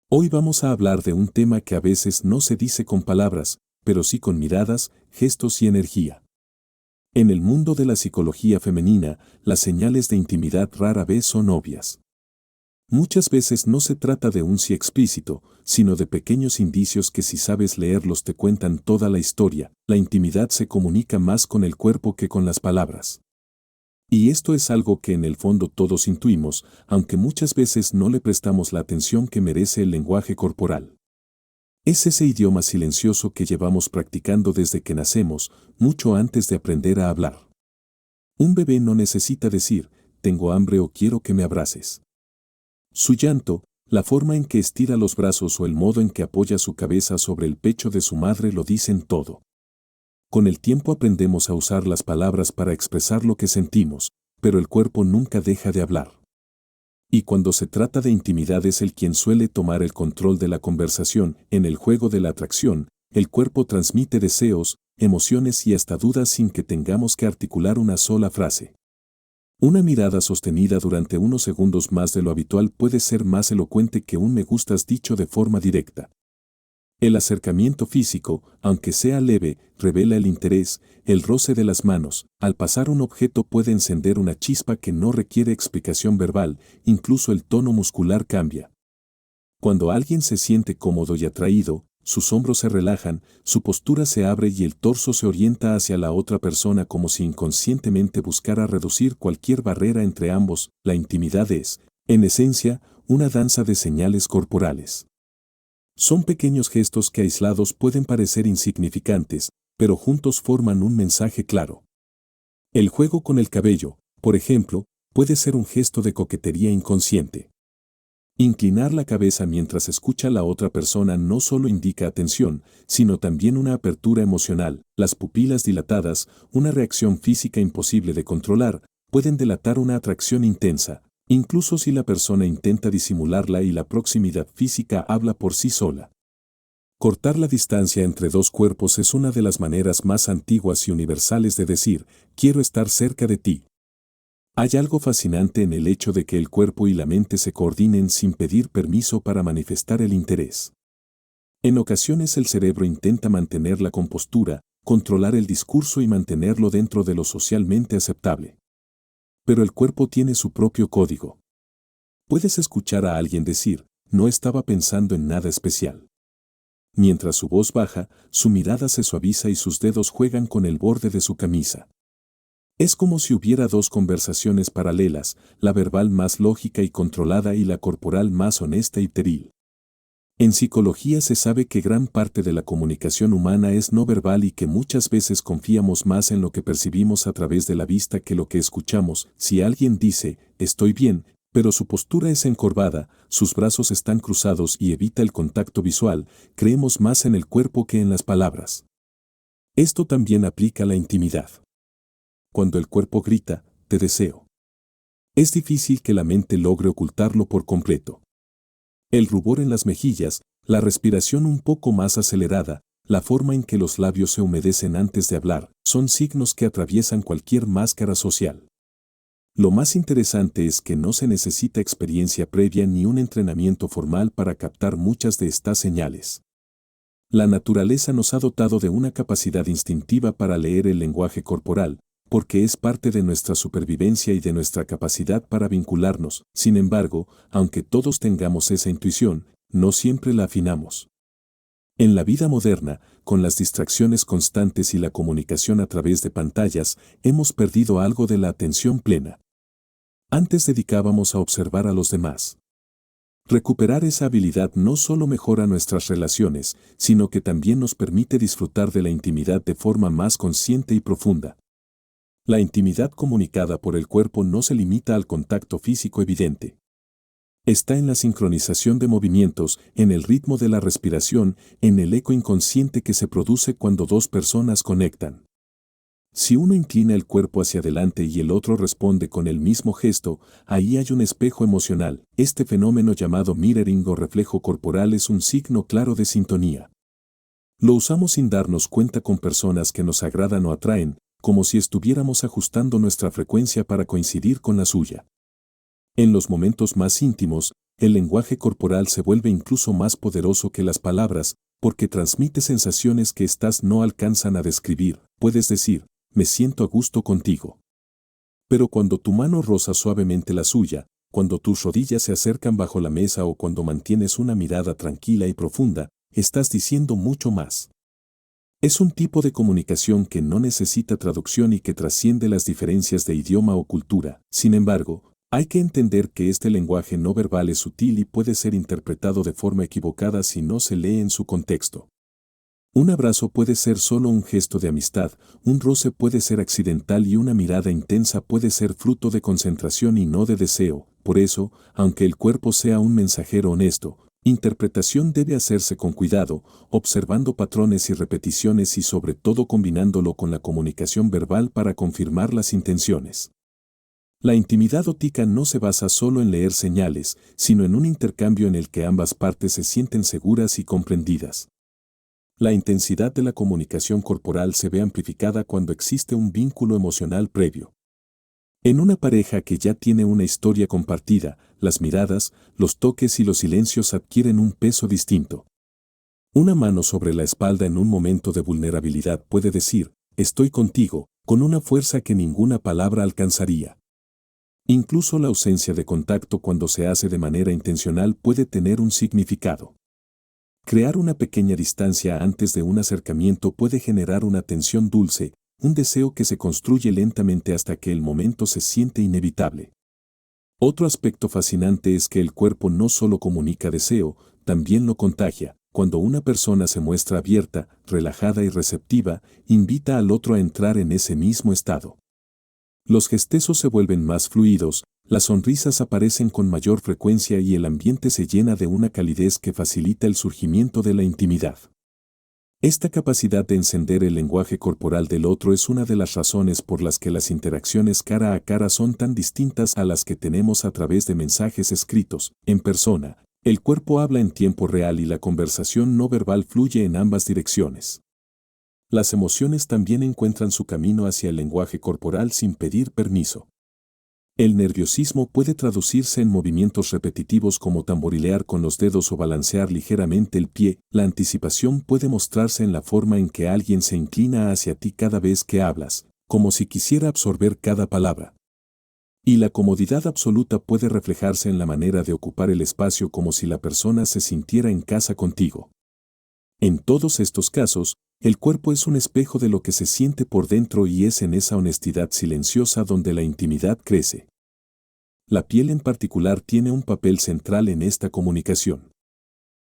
Hoy vamos a hablar de un tema que a veces no se dice con palabras, pero sí con miradas, gestos y energía. En el mundo de la psicología femenina, las señales de intimidad rara vez son obvias. Muchas veces no se trata de un sí explícito, sino de pequeños indicios que si sabes leerlos te cuentan toda la historia. La intimidad se comunica más con el cuerpo que con las palabras. Y esto es algo que en el fondo todos intuimos, aunque muchas veces no le prestamos la atención que merece el lenguaje corporal. Es ese idioma silencioso que llevamos practicando desde que nacemos, mucho antes de aprender a hablar. Un bebé no necesita decir, tengo hambre o quiero que me abraces. Su llanto, la forma en que estira los brazos o el modo en que apoya su cabeza sobre el pecho de su madre lo dicen todo. Con el tiempo aprendemos a usar las palabras para expresar lo que sentimos, pero el cuerpo nunca deja de hablar. Y cuando se trata de intimidad es el quien suele tomar el control de la conversación. En el juego de la atracción, el cuerpo transmite deseos, emociones y hasta dudas sin que tengamos que articular una sola frase. Una mirada sostenida durante unos segundos más de lo habitual puede ser más elocuente que un me gustas dicho de forma directa. El acercamiento físico, aunque sea leve, revela el interés. El roce de las manos, al pasar un objeto puede encender una chispa que no requiere explicación verbal, incluso el tono muscular cambia. Cuando alguien se siente cómodo y atraído, sus hombros se relajan, su postura se abre y el torso se orienta hacia la otra persona como si inconscientemente buscara reducir cualquier barrera entre ambos. La intimidad es, en esencia, una danza de señales corporales. Son pequeños gestos que aislados pueden parecer insignificantes, pero juntos forman un mensaje claro. El juego con el cabello, por ejemplo, puede ser un gesto de coquetería inconsciente. Inclinar la cabeza mientras escucha a la otra persona no solo indica atención, sino también una apertura emocional. Las pupilas dilatadas, una reacción física imposible de controlar, pueden delatar una atracción intensa, incluso si la persona intenta disimularla y la proximidad física habla por sí sola. Cortar la distancia entre dos cuerpos es una de las maneras más antiguas y universales de decir, quiero estar cerca de ti. Hay algo fascinante en el hecho de que el cuerpo y la mente se coordinen sin pedir permiso para manifestar el interés. En ocasiones el cerebro intenta mantener la compostura, controlar el discurso y mantenerlo dentro de lo socialmente aceptable. Pero el cuerpo tiene su propio código. Puedes escuchar a alguien decir, no estaba pensando en nada especial. Mientras su voz baja, su mirada se suaviza y sus dedos juegan con el borde de su camisa. Es como si hubiera dos conversaciones paralelas, la verbal más lógica y controlada y la corporal más honesta y teril. En psicología se sabe que gran parte de la comunicación humana es no verbal y que muchas veces confiamos más en lo que percibimos a través de la vista que lo que escuchamos. Si alguien dice, estoy bien, pero su postura es encorvada, sus brazos están cruzados y evita el contacto visual, creemos más en el cuerpo que en las palabras. Esto también aplica a la intimidad. Cuando el cuerpo grita, te deseo. Es difícil que la mente logre ocultarlo por completo. El rubor en las mejillas, la respiración un poco más acelerada, la forma en que los labios se humedecen antes de hablar, son signos que atraviesan cualquier máscara social. Lo más interesante es que no se necesita experiencia previa ni un entrenamiento formal para captar muchas de estas señales. La naturaleza nos ha dotado de una capacidad instintiva para leer el lenguaje corporal, porque es parte de nuestra supervivencia y de nuestra capacidad para vincularnos. Sin embargo, aunque todos tengamos esa intuición, no siempre la afinamos. En la vida moderna, con las distracciones constantes y la comunicación a través de pantallas, hemos perdido algo de la atención plena. Antes dedicábamos a observar a los demás. Recuperar esa habilidad no solo mejora nuestras relaciones, sino que también nos permite disfrutar de la intimidad de forma más consciente y profunda. La intimidad comunicada por el cuerpo no se limita al contacto físico evidente. Está en la sincronización de movimientos, en el ritmo de la respiración, en el eco inconsciente que se produce cuando dos personas conectan. Si uno inclina el cuerpo hacia adelante y el otro responde con el mismo gesto, ahí hay un espejo emocional. Este fenómeno llamado mirroring o reflejo corporal es un signo claro de sintonía. Lo usamos sin darnos cuenta con personas que nos agradan o atraen, como si estuviéramos ajustando nuestra frecuencia para coincidir con la suya. En los momentos más íntimos, el lenguaje corporal se vuelve incluso más poderoso que las palabras, porque transmite sensaciones que éstas no alcanzan a describir. Puedes decir, me siento a gusto contigo. Pero cuando tu mano roza suavemente la suya, cuando tus rodillas se acercan bajo la mesa o cuando mantienes una mirada tranquila y profunda, estás diciendo mucho más. Es un tipo de comunicación que no necesita traducción y que trasciende las diferencias de idioma o cultura. Sin embargo, hay que entender que este lenguaje no verbal es sutil y puede ser interpretado de forma equivocada si no se lee en su contexto. Un abrazo puede ser solo un gesto de amistad, un roce puede ser accidental y una mirada intensa puede ser fruto de concentración y no de deseo. Por eso, aunque el cuerpo sea un mensajero honesto, interpretación debe hacerse con cuidado, observando patrones y repeticiones y sobre todo combinándolo con la comunicación verbal para confirmar las intenciones. La intimidad ótica no se basa solo en leer señales, sino en un intercambio en el que ambas partes se sienten seguras y comprendidas. La intensidad de la comunicación corporal se ve amplificada cuando existe un vínculo emocional previo. En una pareja que ya tiene una historia compartida, las miradas, los toques y los silencios adquieren un peso distinto. Una mano sobre la espalda en un momento de vulnerabilidad puede decir, estoy contigo, con una fuerza que ninguna palabra alcanzaría. Incluso la ausencia de contacto cuando se hace de manera intencional puede tener un significado. Crear una pequeña distancia antes de un acercamiento puede generar una tensión dulce, un deseo que se construye lentamente hasta que el momento se siente inevitable. Otro aspecto fascinante es que el cuerpo no solo comunica deseo, también lo contagia. Cuando una persona se muestra abierta, relajada y receptiva, invita al otro a entrar en ese mismo estado. Los gestezos se vuelven más fluidos, las sonrisas aparecen con mayor frecuencia y el ambiente se llena de una calidez que facilita el surgimiento de la intimidad. Esta capacidad de encender el lenguaje corporal del otro es una de las razones por las que las interacciones cara a cara son tan distintas a las que tenemos a través de mensajes escritos. En persona, el cuerpo habla en tiempo real y la conversación no verbal fluye en ambas direcciones. Las emociones también encuentran su camino hacia el lenguaje corporal sin pedir permiso. El nerviosismo puede traducirse en movimientos repetitivos como tamborilear con los dedos o balancear ligeramente el pie. La anticipación puede mostrarse en la forma en que alguien se inclina hacia ti cada vez que hablas, como si quisiera absorber cada palabra. Y la comodidad absoluta puede reflejarse en la manera de ocupar el espacio como si la persona se sintiera en casa contigo. En todos estos casos, el cuerpo es un espejo de lo que se siente por dentro y es en esa honestidad silenciosa donde la intimidad crece. La piel en particular tiene un papel central en esta comunicación.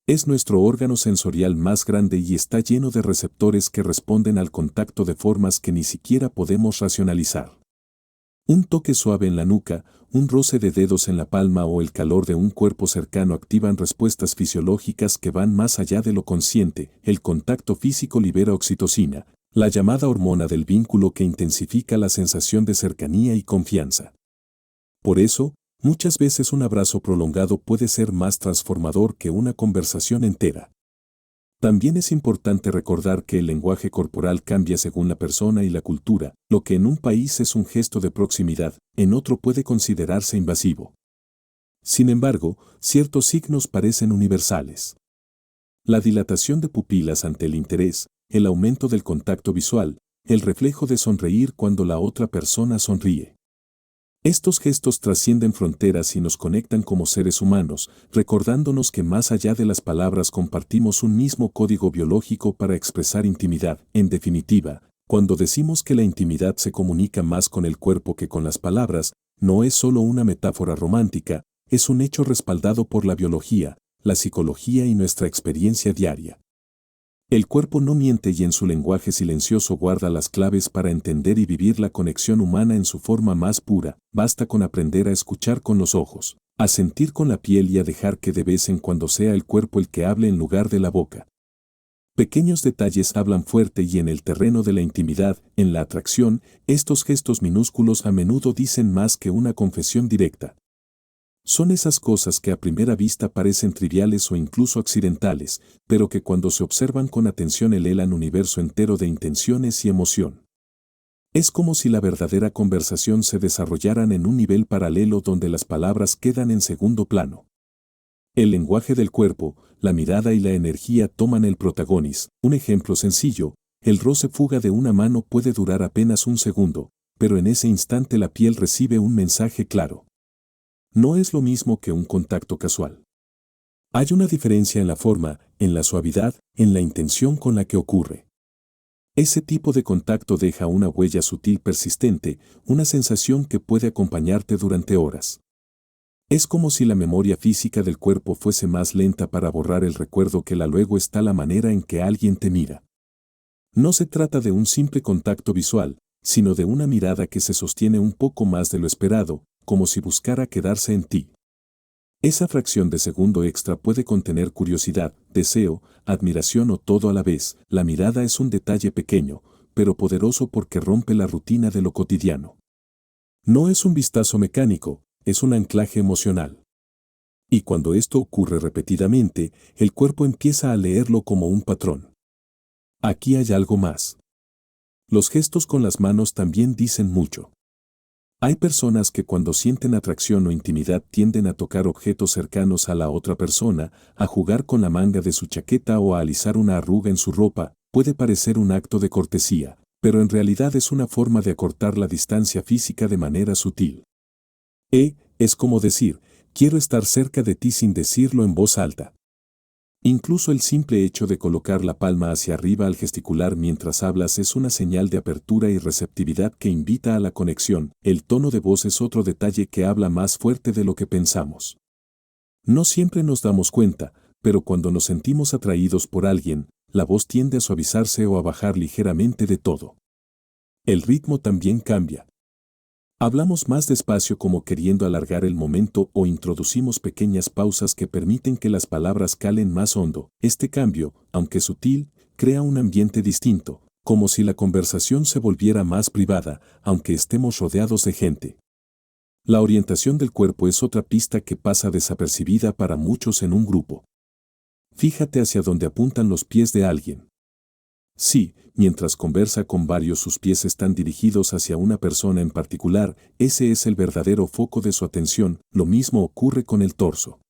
Es nuestro órgano sensorial más grande y está lleno de receptores que responden al contacto de formas que ni siquiera podemos racionalizar. Un toque suave en la nuca, un roce de dedos en la palma o el calor de un cuerpo cercano activan respuestas fisiológicas que van más allá de lo consciente. El contacto físico libera oxitocina, la llamada hormona del vínculo que intensifica la sensación de cercanía y confianza. Por eso, muchas veces un abrazo prolongado puede ser más transformador que una conversación entera. También es importante recordar que el lenguaje corporal cambia según la persona y la cultura. Lo que en un país es un gesto de proximidad, en otro puede considerarse invasivo. Sin embargo, ciertos signos parecen universales. La dilatación de pupilas ante el interés, el aumento del contacto visual, el reflejo de sonreír cuando la otra persona sonríe. Estos gestos trascienden fronteras y nos conectan como seres humanos, recordándonos que más allá de las palabras compartimos un mismo código biológico para expresar intimidad. En definitiva, cuando decimos que la intimidad se comunica más con el cuerpo que con las palabras, no es solo una metáfora romántica, es un hecho respaldado por la biología, la psicología y nuestra experiencia diaria. El cuerpo no miente y en su lenguaje silencioso guarda las claves para entender y vivir la conexión humana en su forma más pura. Basta con aprender a escuchar con los ojos, a sentir con la piel y a dejar que de vez en cuando sea el cuerpo el que hable en lugar de la boca. Pequeños detalles hablan fuerte y en el terreno de la intimidad, en la atracción, estos gestos minúsculos a menudo dicen más que una confesión directa. Son esas cosas que a primera vista parecen triviales o incluso accidentales, pero que cuando se observan con atención elevan un universo entero de intenciones y emoción. Es como si la verdadera conversación se desarrollaran en un nivel paralelo donde las palabras quedan en segundo plano. El lenguaje del cuerpo, la mirada y la energía toman el protagonismo. Un ejemplo sencillo, el roce fuga de una mano puede durar apenas un segundo, pero en ese instante la piel recibe un mensaje claro. No es lo mismo que un contacto casual. Hay una diferencia en la forma, en la suavidad, en la intención con la que ocurre. Ese tipo de contacto deja una huella sutil persistente, una sensación que puede acompañarte durante horas. Es como si la memoria física del cuerpo fuese más lenta para borrar el recuerdo que luego está la manera en que alguien te mira. No se trata de un simple contacto visual, sino de una mirada que se sostiene un poco más de lo esperado, como si buscara quedarse en ti. Esa fracción de segundo extra puede contener curiosidad, deseo, admiración o todo a la vez. La mirada es un detalle pequeño, pero poderoso porque rompe la rutina de lo cotidiano. No es un vistazo mecánico, es un anclaje emocional. Y cuando esto ocurre repetidamente, el cuerpo empieza a leerlo como un patrón. Aquí hay algo más. Los gestos con las manos también dicen mucho. Hay personas que cuando sienten atracción o intimidad tienden a tocar objetos cercanos a la otra persona, a jugar con la manga de su chaqueta o a alisar una arruga en su ropa. Puede parecer un acto de cortesía, pero en realidad es una forma de acortar la distancia física de manera sutil. Es como decir, quiero estar cerca de ti sin decirlo en voz alta. Incluso el simple hecho de colocar la palma hacia arriba al gesticular mientras hablas es una señal de apertura y receptividad que invita a la conexión. El tono de voz es otro detalle que habla más fuerte de lo que pensamos. No siempre nos damos cuenta, pero cuando nos sentimos atraídos por alguien, la voz tiende a suavizarse o a bajar ligeramente de todo. El ritmo también cambia. Hablamos más despacio como queriendo alargar el momento o introducimos pequeñas pausas que permiten que las palabras calen más hondo. Este cambio, aunque sutil, crea un ambiente distinto, como si la conversación se volviera más privada, aunque estemos rodeados de gente. La orientación del cuerpo es otra pista que pasa desapercibida para muchos en un grupo. Fíjate hacia dónde apuntan los pies de alguien. Sí, mientras conversa con varios sus pies están dirigidos hacia una persona en particular, ese es el verdadero foco de su atención. Lo mismo ocurre con el torso.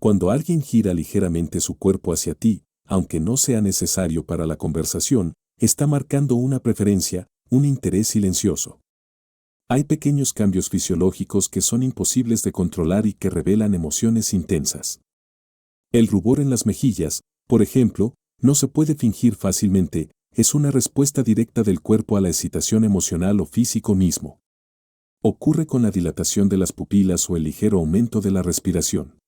Cuando alguien gira ligeramente su cuerpo hacia ti, aunque no sea necesario para la conversación, está marcando una preferencia, un interés silencioso. Hay pequeños cambios fisiológicos que son imposibles de controlar y que revelan emociones intensas. El rubor en las mejillas, por ejemplo, no se puede fingir fácilmente, es una respuesta directa del cuerpo a la excitación emocional o físico mismo. Ocurre con la dilatación de las pupilas o el ligero aumento de la respiración.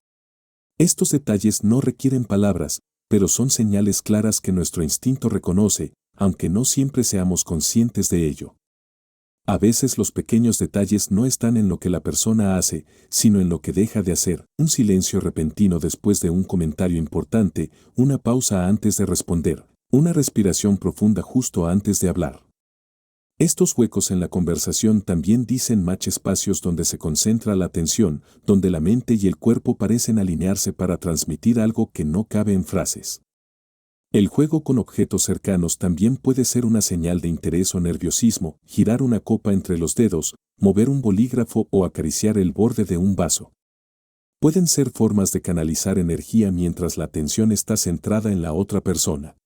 Estos detalles no requieren palabras, pero son señales claras que nuestro instinto reconoce, aunque no siempre seamos conscientes de ello. A veces los pequeños detalles no están en lo que la persona hace, sino en lo que deja de hacer. Un silencio repentino después de un comentario importante, una pausa antes de responder, una respiración profunda justo antes de hablar. Estos huecos en la conversación también dicen espacios donde se concentra la atención, donde la mente y el cuerpo parecen alinearse para transmitir algo que no cabe en frases. El juego con objetos cercanos también puede ser una señal de interés o nerviosismo, girar una copa entre los dedos, mover un bolígrafo o acariciar el borde de un vaso. Pueden ser formas de canalizar energía mientras la atención está centrada en la otra persona.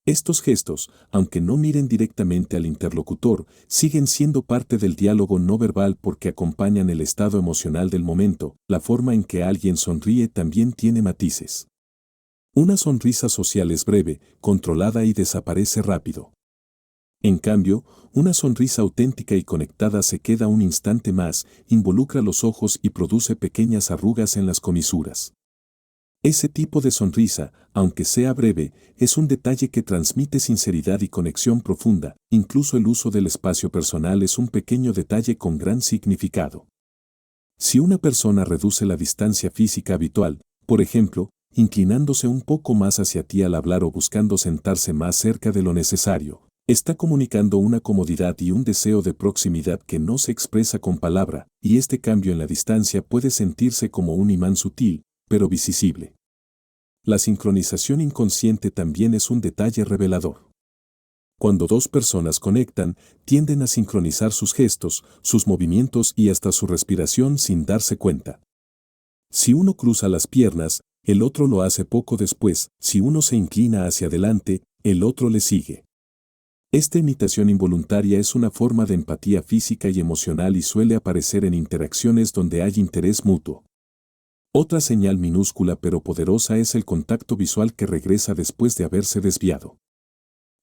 Estos gestos, aunque no miren directamente al interlocutor, siguen siendo parte del diálogo no verbal porque acompañan el estado emocional del momento. La forma en que alguien sonríe también tiene matices. Una sonrisa social es breve, controlada y desaparece rápido. En cambio, una sonrisa auténtica y conectada se queda un instante más, involucra los ojos y produce pequeñas arrugas en las comisuras. Ese tipo de sonrisa, aunque sea breve, es un detalle que transmite sinceridad y conexión profunda. Incluso el uso del espacio personal es un pequeño detalle con gran significado. Si una persona reduce la distancia física habitual, por ejemplo, inclinándose un poco más hacia ti al hablar o buscando sentarse más cerca de lo necesario, está comunicando una comodidad y un deseo de proximidad que no se expresa con palabra, y este cambio en la distancia puede sentirse como un imán sutil, pero visible. La sincronización inconsciente también es un detalle revelador. Cuando dos personas conectan, tienden a sincronizar sus gestos, sus movimientos y hasta su respiración sin darse cuenta. Si uno cruza las piernas, el otro lo hace poco después. Si uno se inclina hacia adelante, el otro le sigue. Esta imitación involuntaria es una forma de empatía física y emocional y suele aparecer en interacciones donde hay interés mutuo. Otra señal minúscula pero poderosa es el contacto visual que regresa después de haberse desviado.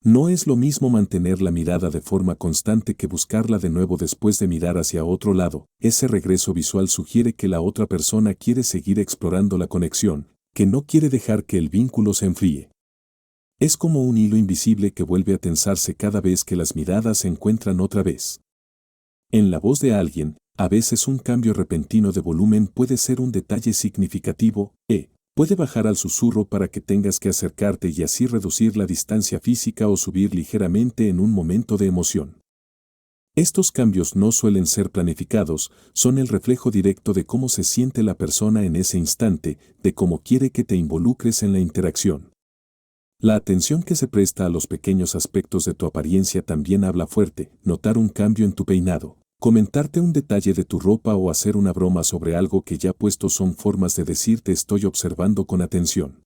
No es lo mismo mantener la mirada de forma constante que buscarla de nuevo después de mirar hacia otro lado. Ese regreso visual sugiere que la otra persona quiere seguir explorando la conexión, que no quiere dejar que el vínculo se enfríe. Es como un hilo invisible que vuelve a tensarse cada vez que las miradas se encuentran otra vez. En la voz de alguien, a veces un cambio repentino de volumen puede ser un detalle significativo, puede bajar al susurro para que tengas que acercarte y así reducir la distancia física o subir ligeramente en un momento de emoción. Estos cambios no suelen ser planificados, son el reflejo directo de cómo se siente la persona en ese instante, de cómo quiere que te involucres en la interacción. La atención que se presta a los pequeños aspectos de tu apariencia también habla fuerte. Notar un cambio en tu peinado, comentarte un detalle de tu ropa o hacer una broma sobre algo que ya puesto son formas de decir te estoy observando con atención.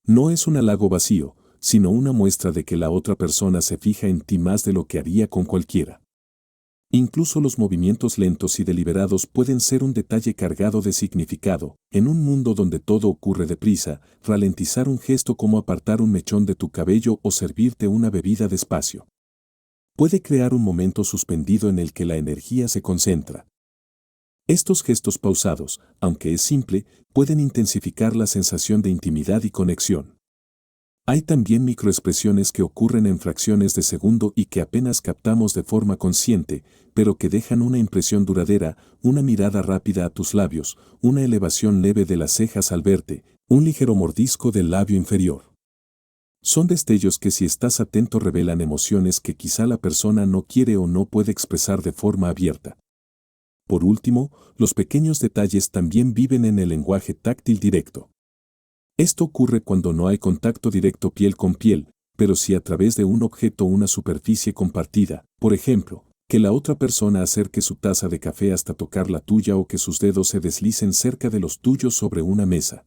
No es un halago vacío, sino una muestra de que la otra persona se fija en ti más de lo que haría con cualquiera. Incluso los movimientos lentos y deliberados pueden ser un detalle cargado de significado. En un mundo donde todo ocurre deprisa, ralentizar un gesto como apartar un mechón de tu cabello o servirte una bebida despacio puede crear un momento suspendido en el que la energía se concentra. Estos gestos pausados, aunque es simple, pueden intensificar la sensación de intimidad y conexión. Hay también microexpresiones que ocurren en fracciones de segundo y que apenas captamos de forma consciente, pero que dejan una impresión duradera, una mirada rápida a tus labios, una elevación leve de las cejas al verte, un ligero mordisco del labio inferior. Son destellos que si estás atento revelan emociones que quizá la persona no quiere o no puede expresar de forma abierta. Por último, los pequeños detalles también viven en el lenguaje táctil directo. Esto ocurre cuando no hay contacto directo piel con piel, pero sí a través de un objeto o una superficie compartida. Por ejemplo, que la otra persona acerque su taza de café hasta tocar la tuya o que sus dedos se deslicen cerca de los tuyos sobre una mesa.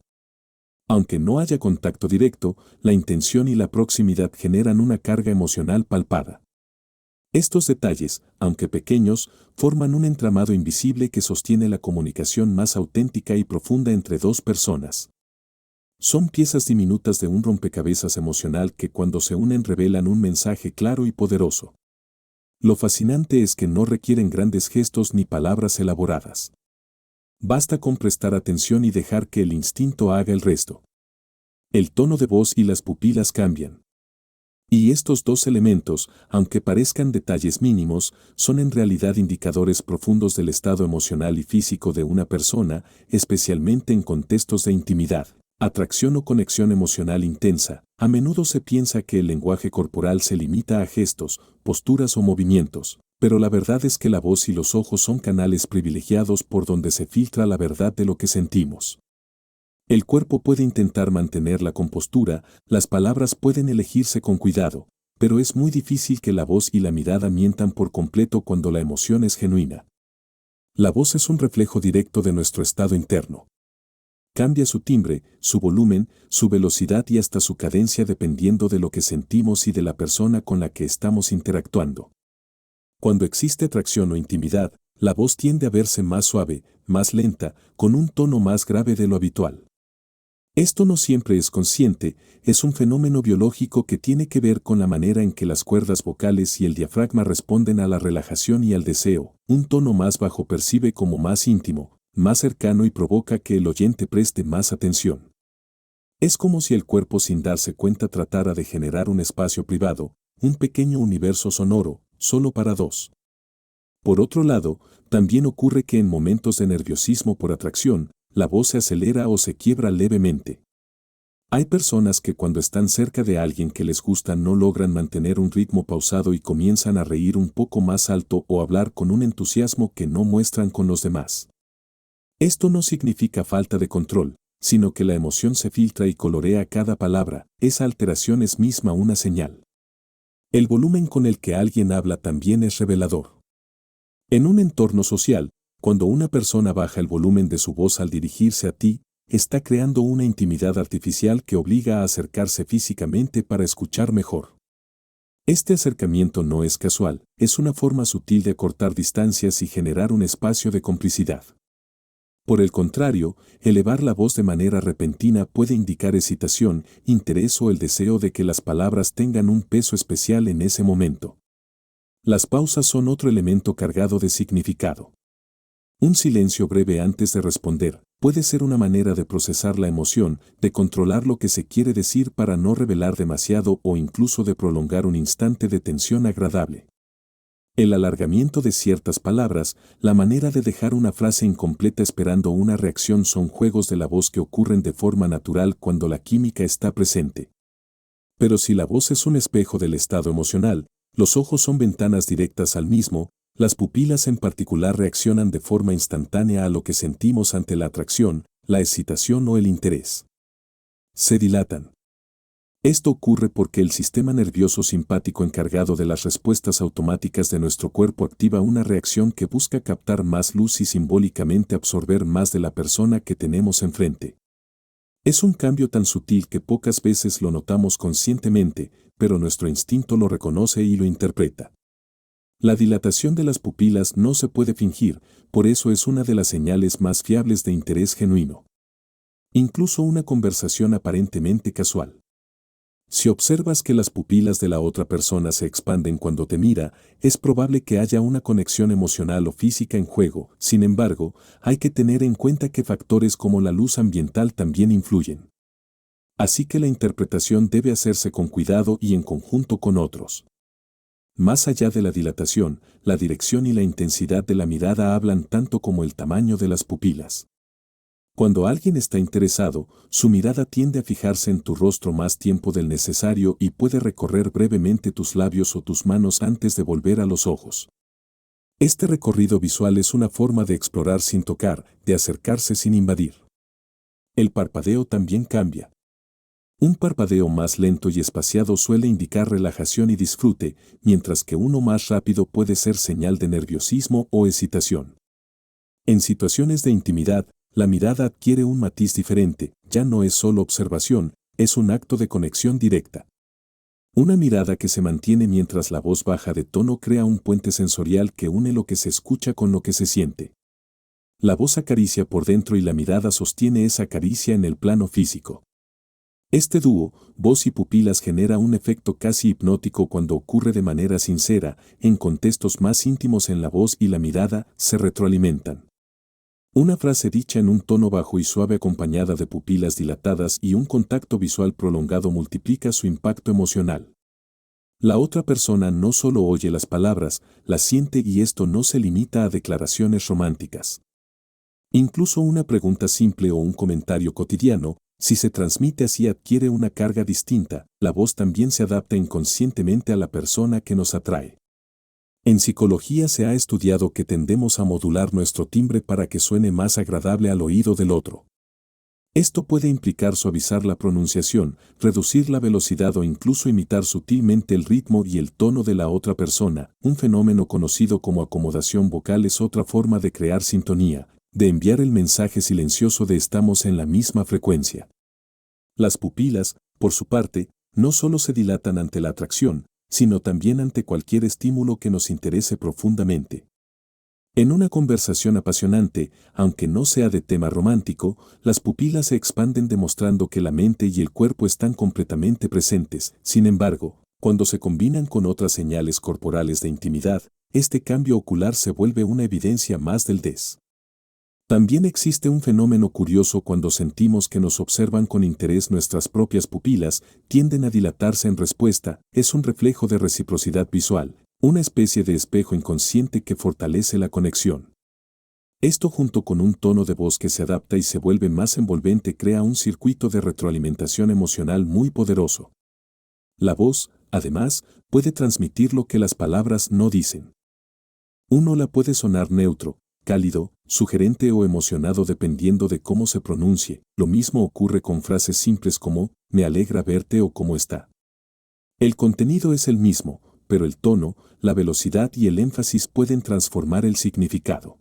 Aunque no haya contacto directo, la intención y la proximidad generan una carga emocional palpable. Estos detalles, aunque pequeños, forman un entramado invisible que sostiene la comunicación más auténtica y profunda entre dos personas. Son piezas diminutas de un rompecabezas emocional que cuando se unen revelan un mensaje claro y poderoso. Lo fascinante es que no requieren grandes gestos ni palabras elaboradas. Basta con prestar atención y dejar que el instinto haga el resto. El tono de voz y las pupilas cambian. Y estos dos elementos, aunque parezcan detalles mínimos, son en realidad indicadores profundos del estado emocional y físico de una persona, especialmente en contextos de intimidad, atracción o conexión emocional intensa. A menudo se piensa que el lenguaje corporal se limita a gestos, posturas o movimientos, pero la verdad es que la voz y los ojos son canales privilegiados por donde se filtra la verdad de lo que sentimos. El cuerpo puede intentar mantener la compostura, las palabras pueden elegirse con cuidado, pero es muy difícil que la voz y la mirada mientan por completo cuando la emoción es genuina. La voz es un reflejo directo de nuestro estado interno. Cambia su timbre, su volumen, su velocidad y hasta su cadencia dependiendo de lo que sentimos y de la persona con la que estamos interactuando. Cuando existe atracción o intimidad, la voz tiende a verse más suave, más lenta, con un tono más grave de lo habitual. Esto no siempre es consciente, es un fenómeno biológico que tiene que ver con la manera en que las cuerdas vocales y el diafragma responden a la relajación y al deseo. Un tono más bajo percibe como más íntimo, más cercano y provoca que el oyente preste más atención. Es como si el cuerpo sin darse cuenta tratara de generar un espacio privado, un pequeño universo sonoro, solo para dos. Por otro lado, también ocurre que en momentos de nerviosismo por atracción, la voz se acelera o se quiebra levemente. Hay personas que cuando están cerca de alguien que les gusta no logran mantener un ritmo pausado y comienzan a reír un poco más alto o hablar con un entusiasmo que no muestran con los demás. Esto no significa falta de control, sino que la emoción se filtra y colorea cada palabra. Esa alteración es misma una señal. El volumen con el que alguien habla también es revelador. En un entorno social, Cuando una persona baja el volumen de su voz al dirigirse a ti, está creando una intimidad artificial que obliga a acercarse físicamente para escuchar mejor. Este acercamiento no es casual, es una forma sutil de acortar distancias y generar un espacio de complicidad. Por el contrario, elevar la voz de manera repentina puede indicar excitación, interés o el deseo de que las palabras tengan un peso especial en ese momento. Las pausas son otro elemento cargado de significado. Un silencio breve antes de responder puede ser una manera de procesar la emoción, de controlar lo que se quiere decir para no revelar demasiado o incluso de prolongar un instante de tensión agradable. El alargamiento de ciertas palabras, la manera de dejar una frase incompleta esperando una reacción son juegos de la voz que ocurren de forma natural cuando la química está presente. Pero si la voz es un espejo del estado emocional, los ojos son ventanas directas al mismo, las pupilas en particular reaccionan de forma instantánea a lo que sentimos ante la atracción, la excitación o el interés. Se dilatan. Esto ocurre porque el sistema nervioso simpático encargado de las respuestas automáticas de nuestro cuerpo activa una reacción que busca captar más luz y simbólicamente absorber más de la persona que tenemos enfrente. Es un cambio tan sutil que pocas veces lo notamos conscientemente, pero nuestro instinto lo reconoce y lo interpreta. La dilatación de las pupilas no se puede fingir, por eso es una de las señales más fiables de interés genuino. Incluso una conversación aparentemente casual. Si observas que las pupilas de la otra persona se expanden cuando te mira, es probable que haya una conexión emocional o física en juego. Sin embargo, hay que tener en cuenta que factores como la luz ambiental también influyen. Así que la interpretación debe hacerse con cuidado y en conjunto con otros. Más allá de la dilatación, la dirección y la intensidad de la mirada hablan tanto como el tamaño de las pupilas. Cuando alguien está interesado, su mirada tiende a fijarse en tu rostro más tiempo del necesario y puede recorrer brevemente tus labios o tus manos antes de volver a los ojos. Este recorrido visual es una forma de explorar sin tocar, de acercarse sin invadir. El parpadeo también cambia. Un parpadeo más lento y espaciado suele indicar relajación y disfrute, mientras que uno más rápido puede ser señal de nerviosismo o excitación. En situaciones de intimidad, la mirada adquiere un matiz diferente, ya no es solo observación, es un acto de conexión directa. Una mirada que se mantiene mientras la voz baja de tono crea un puente sensorial que une lo que se escucha con lo que se siente. La voz acaricia por dentro y la mirada sostiene esa caricia en el plano físico. Este dúo, voz y pupilas, genera un efecto casi hipnótico cuando ocurre de manera sincera, en contextos más íntimos en la voz y la mirada se retroalimentan. Una frase dicha en un tono bajo y suave acompañada de pupilas dilatadas y un contacto visual prolongado multiplica su impacto emocional. La otra persona no solo oye las palabras, las siente y esto no se limita a declaraciones románticas. Incluso una pregunta simple o un comentario cotidiano, si se transmite así adquiere una carga distinta, la voz también se adapta inconscientemente a la persona que nos atrae. En psicología se ha estudiado que tendemos a modular nuestro timbre para que suene más agradable al oído del otro. Esto puede implicar suavizar la pronunciación, reducir la velocidad o incluso imitar sutilmente el ritmo y el tono de la otra persona. Un fenómeno conocido como acomodación vocal es otra forma de crear sintonía, de enviar el mensaje silencioso de estamos en la misma frecuencia. Las pupilas, por su parte, no solo se dilatan ante la atracción, sino también ante cualquier estímulo que nos interese profundamente. En una conversación apasionante, aunque no sea de tema romántico, las pupilas se expanden demostrando que la mente y el cuerpo están completamente presentes. Sin embargo, cuando se combinan con otras señales corporales de intimidad, este cambio ocular se vuelve una evidencia más del des. También existe un fenómeno curioso cuando sentimos que nos observan con interés. Nuestras propias pupilas tienden a dilatarse en respuesta, es un reflejo de reciprocidad visual, una especie de espejo inconsciente que fortalece la conexión. Esto junto con un tono de voz que se adapta y se vuelve más envolvente crea un circuito de retroalimentación emocional muy poderoso. La voz, además, puede transmitir lo que las palabras no dicen. Uno la puede sonar neutro, cálido, sugerente o emocionado dependiendo de cómo se pronuncie. Lo mismo ocurre con frases simples como, me alegra verte o cómo está. El contenido es el mismo, pero el tono, la velocidad y el énfasis pueden transformar el significado.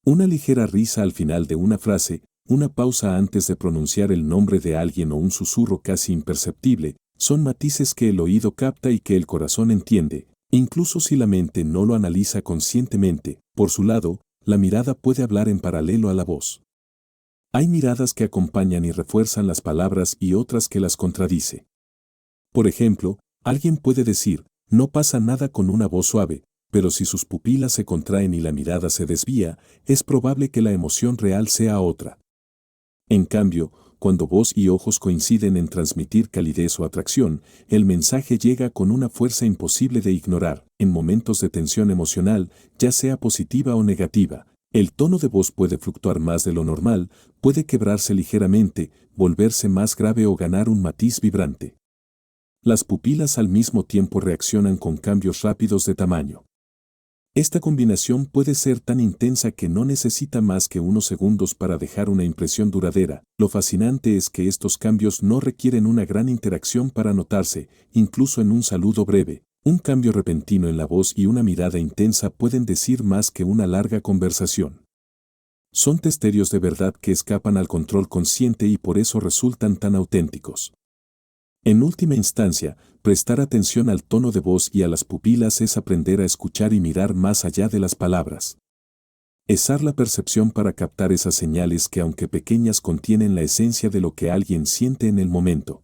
Una ligera risa al final de una frase, una pausa antes de pronunciar el nombre de alguien o un susurro casi imperceptible, son matices que el oído capta y que el corazón entiende, incluso si la mente no lo analiza conscientemente. Por su lado, la mirada puede hablar en paralelo a la voz. Hay miradas que acompañan y refuerzan las palabras y otras que las contradice. Por ejemplo, alguien puede decir, no pasa nada con una voz suave, pero si sus pupilas se contraen y la mirada se desvía, es probable que la emoción real sea otra. En cambio, cuando voz y ojos coinciden en transmitir calidez o atracción, el mensaje llega con una fuerza imposible de ignorar. En momentos de tensión emocional, ya sea positiva o negativa, el tono de voz puede fluctuar más de lo normal, puede quebrarse ligeramente, volverse más grave o ganar un matiz vibrante. Las pupilas al mismo tiempo reaccionan con cambios rápidos de tamaño. Esta combinación puede ser tan intensa que no necesita más que unos segundos para dejar una impresión duradera. Lo fascinante es que estos cambios no requieren una gran interacción para notarse, incluso en un saludo breve. Un cambio repentino en la voz y una mirada intensa pueden decir más que una larga conversación. Son testerios de verdad que escapan al control consciente y por eso resultan tan auténticos. En última instancia, prestar atención al tono de voz y a las pupilas es aprender a escuchar y mirar más allá de las palabras. Usar la percepción para captar esas señales que aunque pequeñas contienen la esencia de lo que alguien siente en el momento.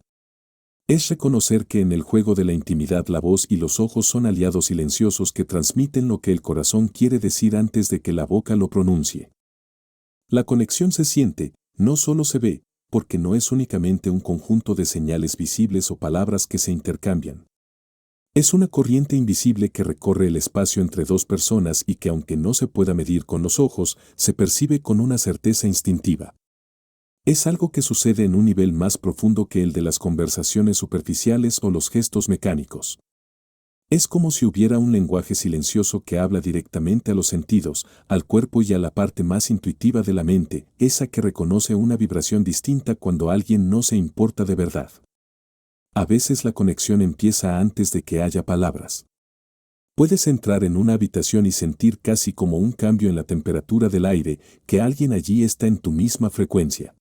Es reconocer que en el juego de la intimidad la voz y los ojos son aliados silenciosos que transmiten lo que el corazón quiere decir antes de que la boca lo pronuncie. La conexión se siente, no solo se ve, porque no es únicamente un conjunto de señales visibles o palabras que se intercambian. Es una corriente invisible que recorre el espacio entre dos personas y que aunque no se pueda medir con los ojos, se percibe con una certeza instintiva. Es algo que sucede en un nivel más profundo que el de las conversaciones superficiales o los gestos mecánicos. Es como si hubiera un lenguaje silencioso que habla directamente a los sentidos, al cuerpo y a la parte más intuitiva de la mente, esa que reconoce una vibración distinta cuando alguien no se importa de verdad. A veces la conexión empieza antes de que haya palabras. Puedes entrar en una habitación y sentir casi como un cambio en la temperatura del aire, que alguien allí está en tu misma frecuencia.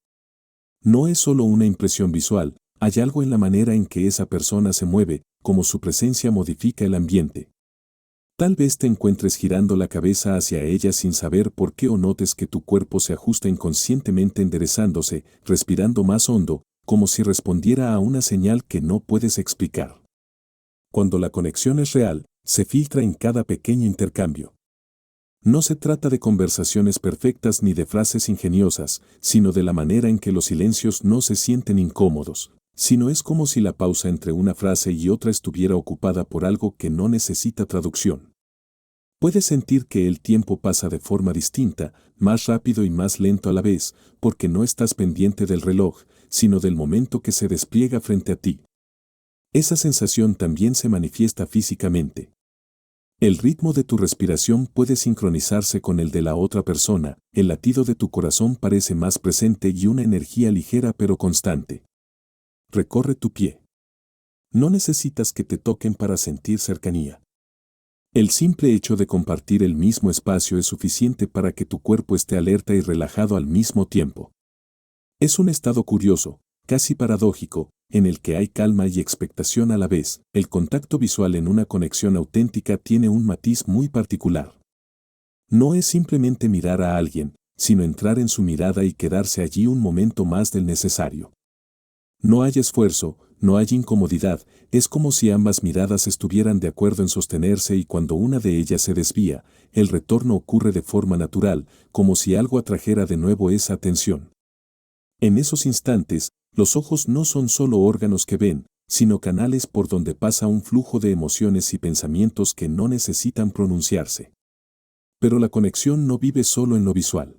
No es solo una impresión visual, hay algo en la manera en que esa persona se mueve, como su presencia modifica el ambiente. Tal vez te encuentres girando la cabeza hacia ella sin saber por qué o notes que tu cuerpo se ajusta inconscientemente enderezándose, respirando más hondo, como si respondiera a una señal que no puedes explicar. Cuando la conexión es real, se filtra en cada pequeño intercambio. No se trata de conversaciones perfectas ni de frases ingeniosas, sino de la manera en que los silencios no se sienten incómodos, sino es como si la pausa entre una frase y otra estuviera ocupada por algo que no necesita traducción. Puedes sentir que el tiempo pasa de forma distinta, más rápido y más lento a la vez, porque no estás pendiente del reloj, sino del momento que se despliega frente a ti. Esa sensación también se manifiesta físicamente. El ritmo de tu respiración puede sincronizarse con el de la otra persona, el latido de tu corazón parece más presente y una energía ligera pero constante. Recorre tu pie. No necesitas que te toquen para sentir cercanía. El simple hecho de compartir el mismo espacio es suficiente para que tu cuerpo esté alerta y relajado al mismo tiempo. Es un estado curioso, casi paradójico, en el que hay calma y expectación a la vez. El contacto visual en una conexión auténtica tiene un matiz muy particular. No es simplemente mirar a alguien, sino entrar en su mirada y quedarse allí un momento más del necesario. No hay esfuerzo, no hay incomodidad, es como si ambas miradas estuvieran de acuerdo en sostenerse y cuando una de ellas se desvía, el retorno ocurre de forma natural, como si algo atrajera de nuevo esa atención. En esos instantes, los ojos no son solo órganos que ven, sino canales por donde pasa un flujo de emociones y pensamientos que no necesitan pronunciarse. Pero la conexión no vive solo en lo visual.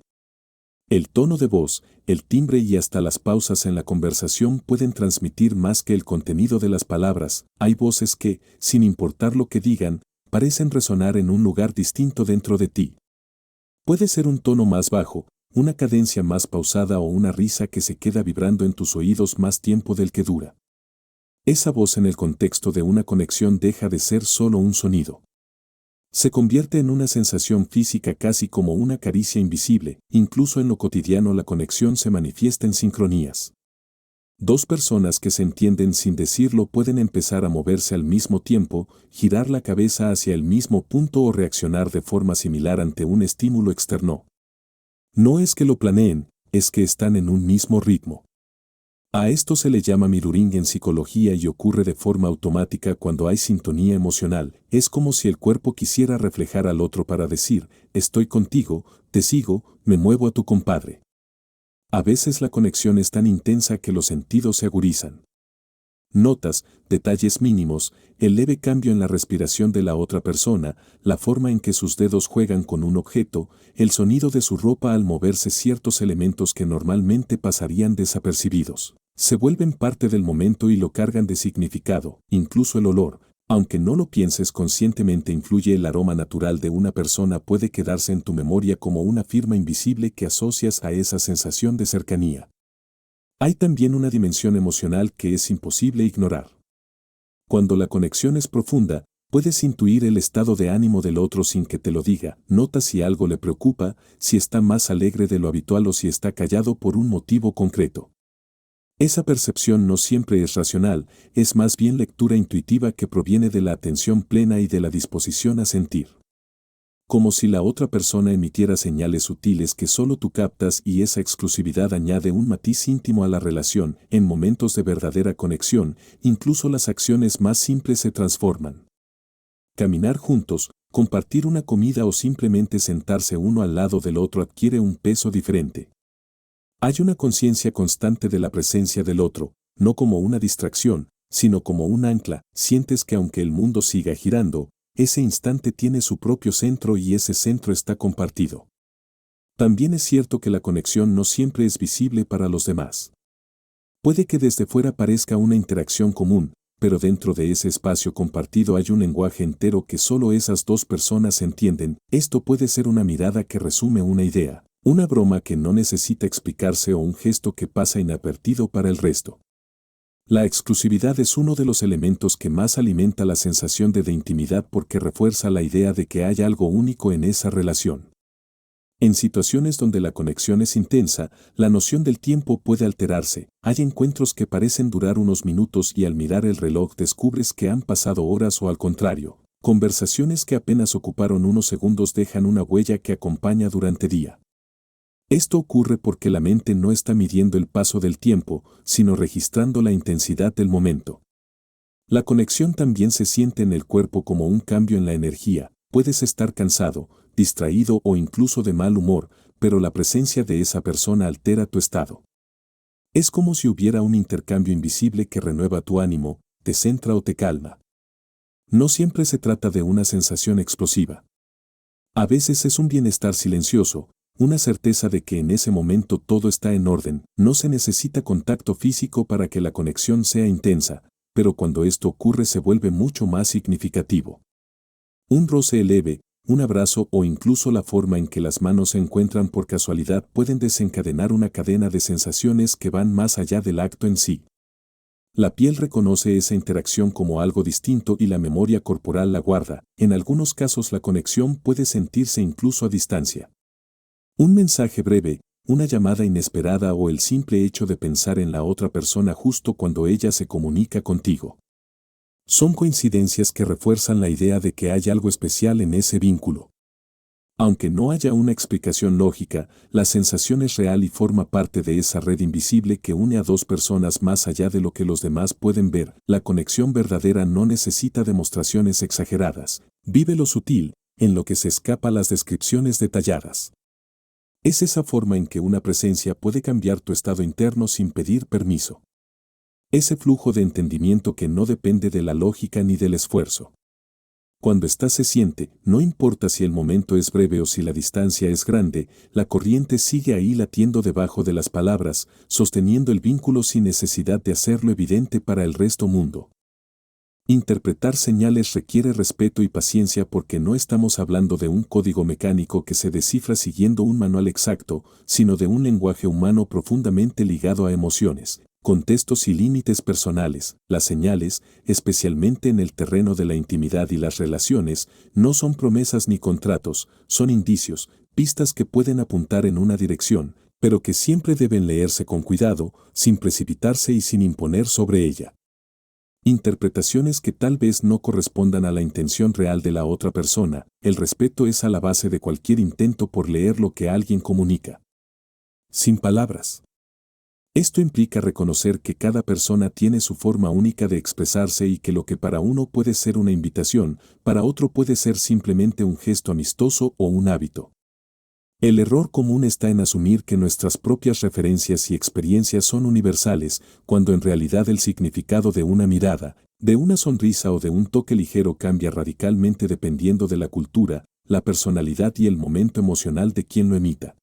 El tono de voz, el timbre y hasta las pausas en la conversación pueden transmitir más que el contenido de las palabras. Hay voces que, sin importar lo que digan, parecen resonar en un lugar distinto dentro de ti. Puede ser un tono más bajo, una cadencia más pausada o una risa que se queda vibrando en tus oídos más tiempo del que dura. Esa voz en el contexto de una conexión deja de ser solo un sonido. Se convierte en una sensación física casi como una caricia invisible, incluso en lo cotidiano la conexión se manifiesta en sincronías. Dos personas que se entienden sin decirlo pueden empezar a moverse al mismo tiempo, girar la cabeza hacia el mismo punto o reaccionar de forma similar ante un estímulo externo. No es que lo planeen, es que están en un mismo ritmo. A esto se le llama mirroring en psicología y ocurre de forma automática cuando hay sintonía emocional. Es como si el cuerpo quisiera reflejar al otro para decir, estoy contigo, te sigo, me muevo a tu compadre. A veces la conexión es tan intensa que los sentidos se agudizan. Notas, detalles mínimos, el leve cambio en la respiración de la otra persona, la forma en que sus dedos juegan con un objeto, el sonido de su ropa al moverse ciertos elementos que normalmente pasarían desapercibidos. Se vuelven parte del momento y lo cargan de significado, incluso el olor. Aunque no lo pienses conscientemente influye el aroma natural de una persona puede quedarse en tu memoria como una firma invisible que asocias a esa sensación de cercanía. Hay también una dimensión emocional que es imposible ignorar. Cuando la conexión es profunda, puedes intuir el estado de ánimo del otro sin que te lo diga, notas si algo le preocupa, si está más alegre de lo habitual o si está callado por un motivo concreto. Esa percepción no siempre es racional, es más bien lectura intuitiva que proviene de la atención plena y de la disposición a sentir. Como si la otra persona emitiera señales sutiles que solo tú captas y esa exclusividad añade un matiz íntimo a la relación. En momentos de verdadera conexión, incluso las acciones más simples se transforman. Caminar juntos, compartir una comida o simplemente sentarse uno al lado del otro adquiere un peso diferente. Hay una conciencia constante de la presencia del otro, no como una distracción, sino como un ancla. Sientes que aunque el mundo siga girando, ese instante tiene su propio centro y ese centro está compartido. También es cierto que la conexión no siempre es visible para los demás. Puede que desde fuera parezca una interacción común, pero dentro de ese espacio compartido hay un lenguaje entero que solo esas dos personas entienden. Esto puede ser una mirada que resume una idea, una broma que no necesita explicarse o un gesto que pasa inadvertido para el resto. La exclusividad es uno de los elementos que más alimenta la sensación de intimidad porque refuerza la idea de que hay algo único en esa relación. En situaciones donde la conexión es intensa, la noción del tiempo puede alterarse. Hay encuentros que parecen durar unos minutos y al mirar el reloj descubres que han pasado horas o al contrario, conversaciones que apenas ocuparon unos segundos dejan una huella que acompaña durante día. Esto ocurre porque la mente no está midiendo el paso del tiempo, sino registrando la intensidad del momento. La conexión también se siente en el cuerpo como un cambio en la energía. Puedes estar cansado, distraído o incluso de mal humor, pero la presencia de esa persona altera tu estado. Es como si hubiera un intercambio invisible que renueva tu ánimo, te centra o te calma. No siempre se trata de una sensación explosiva. A veces es un bienestar silencioso, una certeza de que en ese momento todo está en orden. No se necesita contacto físico para que la conexión sea intensa, pero cuando esto ocurre se vuelve mucho más significativo. Un roce leve, un abrazo o incluso la forma en que las manos se encuentran por casualidad pueden desencadenar una cadena de sensaciones que van más allá del acto en sí. La piel reconoce esa interacción como algo distinto y la memoria corporal la guarda. En algunos casos la conexión puede sentirse incluso a distancia. Un mensaje breve, una llamada inesperada o el simple hecho de pensar en la otra persona justo cuando ella se comunica contigo. Son coincidencias que refuerzan la idea de que hay algo especial en ese vínculo. Aunque no haya una explicación lógica, la sensación es real y forma parte de esa red invisible que une a dos personas más allá de lo que los demás pueden ver. La conexión verdadera no necesita demostraciones exageradas. Vive lo sutil, en lo que se escapa las descripciones detalladas. Es esa forma en que una presencia puede cambiar tu estado interno sin pedir permiso. Ese flujo de entendimiento que no depende de la lógica ni del esfuerzo. Cuando estás se siente, no importa si el momento es breve o si la distancia es grande, la corriente sigue ahí latiendo debajo de las palabras, sosteniendo el vínculo sin necesidad de hacerlo evidente para el resto mundo. Interpretar señales requiere respeto y paciencia porque no estamos hablando de un código mecánico que se descifra siguiendo un manual exacto, sino de un lenguaje humano profundamente ligado a emociones. Contextos y límites personales. Las señales, especialmente en el terreno de la intimidad y las relaciones, no son promesas ni contratos, son indicios, pistas que pueden apuntar en una dirección, pero que siempre deben leerse con cuidado, sin precipitarse y sin imponer sobre ella interpretaciones que tal vez no correspondan a la intención real de la otra persona. El respeto es a la base de cualquier intento por leer lo que alguien comunica. Sin palabras. Esto implica reconocer que cada persona tiene su forma única de expresarse y que lo que para uno puede ser una invitación, para otro puede ser simplemente un gesto amistoso o un hábito. El error común está en asumir que nuestras propias referencias y experiencias son universales, cuando en realidad el significado de una mirada, de una sonrisa o de un toque ligero cambia radicalmente dependiendo de la cultura, la personalidad y el momento emocional de quien lo emita.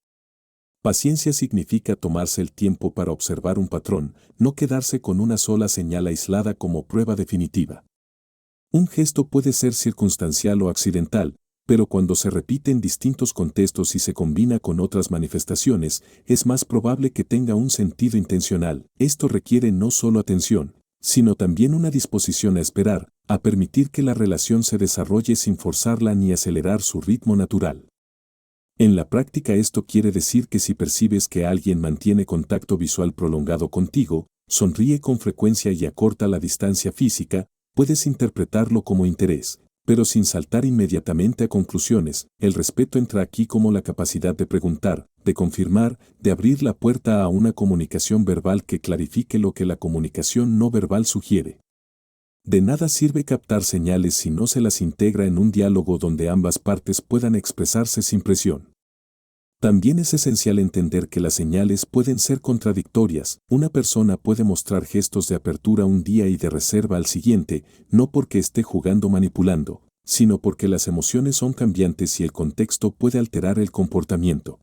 Paciencia significa tomarse el tiempo para observar un patrón, no quedarse con una sola señal aislada como prueba definitiva. Un gesto puede ser circunstancial o accidental, pero cuando se repite en distintos contextos y se combina con otras manifestaciones, es más probable que tenga un sentido intencional. Esto requiere no solo atención, sino también una disposición a esperar, a permitir que la relación se desarrolle sin forzarla ni acelerar su ritmo natural. En la práctica esto quiere decir que si percibes que alguien mantiene contacto visual prolongado contigo, sonríe con frecuencia y acorta la distancia física, puedes interpretarlo como interés, pero sin saltar inmediatamente a conclusiones. El respeto entra aquí como la capacidad de preguntar, de confirmar, de abrir la puerta a una comunicación verbal que clarifique lo que la comunicación no verbal sugiere. De nada sirve captar señales si no se las integra en un diálogo donde ambas partes puedan expresarse sin presión. También es esencial entender que las señales pueden ser contradictorias. Una persona puede mostrar gestos de apertura un día y de reserva al siguiente, no porque esté jugando manipulando, sino porque las emociones son cambiantes y el contexto puede alterar el comportamiento.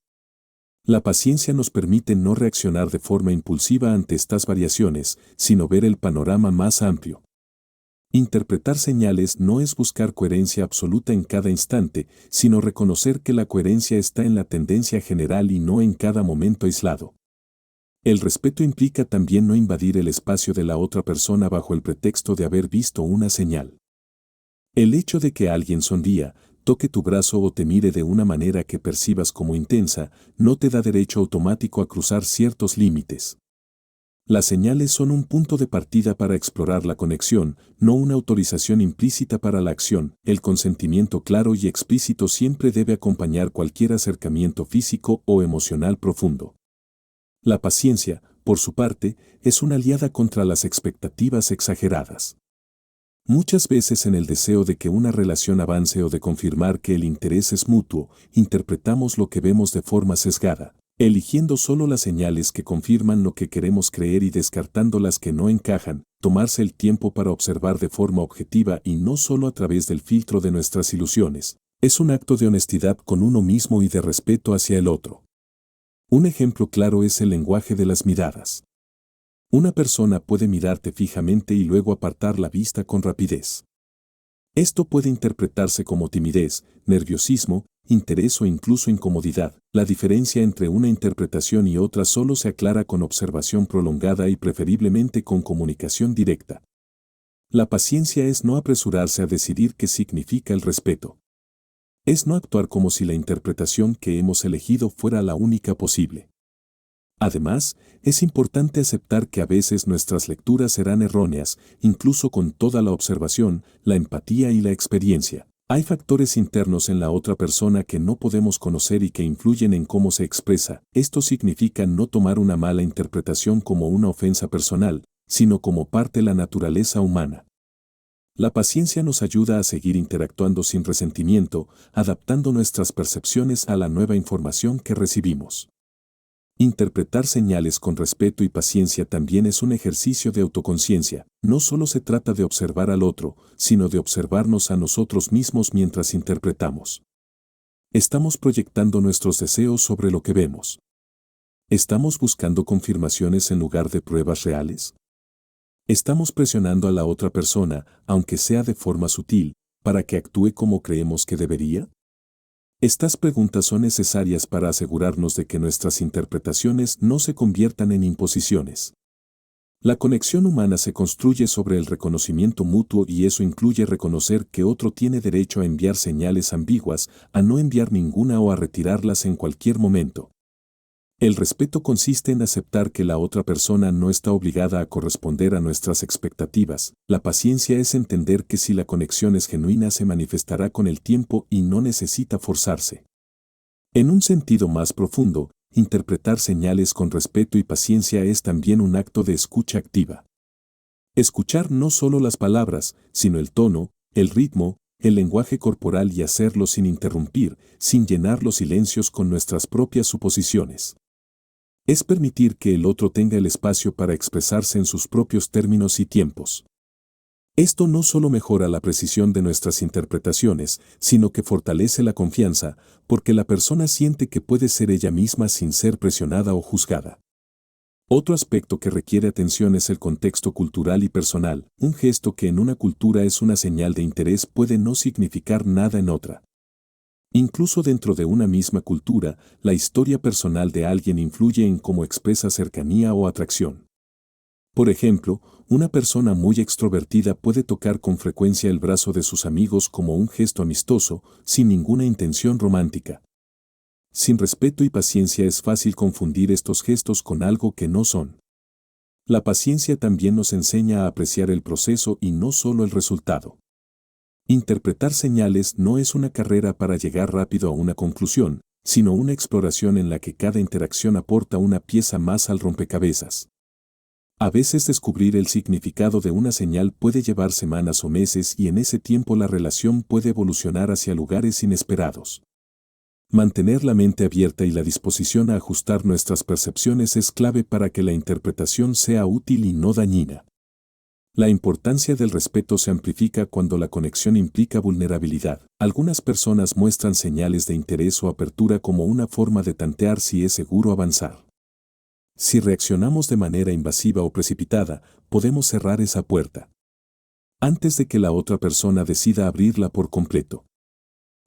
La paciencia nos permite no reaccionar de forma impulsiva ante estas variaciones, sino ver el panorama más amplio. Interpretar señales no es buscar coherencia absoluta en cada instante, sino reconocer que la coherencia está en la tendencia general y no en cada momento aislado. El respeto implica también no invadir el espacio de la otra persona bajo el pretexto de haber visto una señal. El hecho de que alguien sonría, toque tu brazo o te mire de una manera que percibas como intensa, no te da derecho automático a cruzar ciertos límites. Las señales son un punto de partida para explorar la conexión, no una autorización implícita para la acción. El consentimiento claro y explícito siempre debe acompañar cualquier acercamiento físico o emocional profundo. La paciencia, por su parte, es una aliada contra las expectativas exageradas. Muchas veces en el deseo de que una relación avance o de confirmar que el interés es mutuo, interpretamos lo que vemos de forma sesgada, eligiendo solo las señales que confirman lo que queremos creer y descartando las que no encajan. Tomarse el tiempo para observar de forma objetiva y no solo a través del filtro de nuestras ilusiones, es un acto de honestidad con uno mismo y de respeto hacia el otro. Un ejemplo claro es el lenguaje de las miradas. Una persona puede mirarte fijamente y luego apartar la vista con rapidez. Esto puede interpretarse como timidez, nerviosismo, interés o incluso incomodidad. La diferencia entre una interpretación y otra solo se aclara con observación prolongada y preferiblemente con comunicación directa. La paciencia es no apresurarse a decidir qué significa el respeto. Es no actuar como si la interpretación que hemos elegido fuera la única posible. Además, es importante aceptar que a veces nuestras lecturas serán erróneas, incluso con toda la observación, la empatía y la experiencia. Hay factores internos en la otra persona que no podemos conocer y que influyen en cómo se expresa. Esto significa no tomar una mala interpretación como una ofensa personal, sino como parte de la naturaleza humana. La paciencia nos ayuda a seguir interactuando sin resentimiento, adaptando nuestras percepciones a la nueva información que recibimos. Interpretar señales con respeto y paciencia también es un ejercicio de autoconciencia. No solo se trata de observar al otro, sino de observarnos a nosotros mismos mientras interpretamos. Estamos proyectando nuestros deseos sobre lo que vemos. ¿Estamos buscando confirmaciones en lugar de pruebas reales? ¿Estamos presionando a la otra persona, aunque sea de forma sutil, para que actúe como creemos que debería? Estas preguntas son necesarias para asegurarnos de que nuestras interpretaciones no se conviertan en imposiciones. La conexión humana se construye sobre el reconocimiento mutuo y eso incluye reconocer que otro tiene derecho a enviar señales ambiguas, a no enviar ninguna o a retirarlas en cualquier momento. El respeto consiste en aceptar que la otra persona no está obligada a corresponder a nuestras expectativas. La paciencia es entender que si la conexión es genuina se manifestará con el tiempo y no necesita forzarse. En un sentido más profundo, interpretar señales con respeto y paciencia es también un acto de escucha activa. Escuchar no solo las palabras, sino el tono, el ritmo, el lenguaje corporal y hacerlo sin interrumpir, sin llenar los silencios con nuestras propias suposiciones. Es permitir que el otro tenga el espacio para expresarse en sus propios términos y tiempos. Esto no solo mejora la precisión de nuestras interpretaciones, sino que fortalece la confianza, porque la persona siente que puede ser ella misma sin ser presionada o juzgada. Otro aspecto que requiere atención es el contexto cultural y personal. Un gesto que en una cultura es una señal de interés puede no significar nada en otra. Incluso dentro de una misma cultura, la historia personal de alguien influye en cómo expresa cercanía o atracción. Por ejemplo, una persona muy extrovertida puede tocar con frecuencia el brazo de sus amigos como un gesto amistoso, sin ninguna intención romántica. Sin respeto y paciencia es fácil confundir estos gestos con algo que no son. La paciencia también nos enseña a apreciar el proceso y no solo el resultado. Interpretar señales no es una carrera para llegar rápido a una conclusión, sino una exploración en la que cada interacción aporta una pieza más al rompecabezas. A veces descubrir el significado de una señal puede llevar semanas o meses y en ese tiempo la relación puede evolucionar hacia lugares inesperados. Mantener la mente abierta y la disposición a ajustar nuestras percepciones es clave para que la interpretación sea útil y no dañina. La importancia del respeto se amplifica cuando la conexión implica vulnerabilidad. Algunas personas muestran señales de interés o apertura como una forma de tantear si es seguro avanzar. Si reaccionamos de manera invasiva o precipitada, podemos cerrar esa puerta antes de que la otra persona decida abrirla por completo.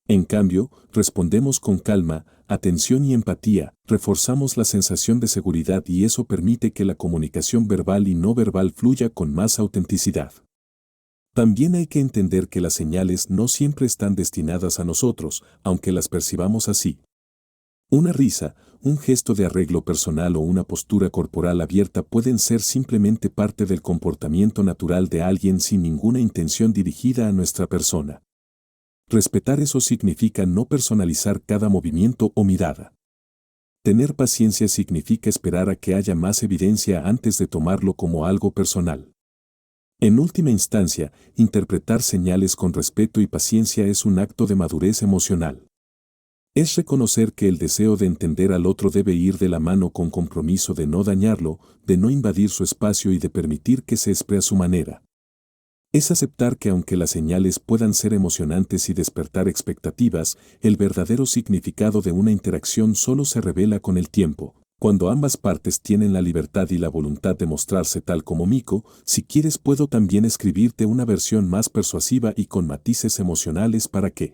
En cambio, respondemos con calma, atención y empatía, reforzamos la sensación de seguridad y eso permite que la comunicación verbal y no verbal fluya con más autenticidad. También hay que entender que las señales no siempre están destinadas a nosotros, aunque las percibamos así. Una risa, un gesto de arreglo personal o una postura corporal abierta pueden ser simplemente parte del comportamiento natural de alguien sin ninguna intención dirigida a nuestra persona. Respetar eso significa no personalizar cada movimiento o mirada. Tener paciencia significa esperar a que haya más evidencia antes de tomarlo como algo personal. En última instancia, interpretar señales con respeto y paciencia es un acto de madurez emocional. Es reconocer que el deseo de entender al otro debe ir de la mano con compromiso de no dañarlo, de no invadir su espacio y de permitir que se exprese a su manera. Es aceptar que aunque las señales puedan ser emocionantes y despertar expectativas, el verdadero significado de una interacción solo se revela con el tiempo, cuando ambas partes tienen la libertad y la voluntad de mostrarse tal como Miko. Si quieres puedo también escribirte una versión más persuasiva y con matices emocionales para que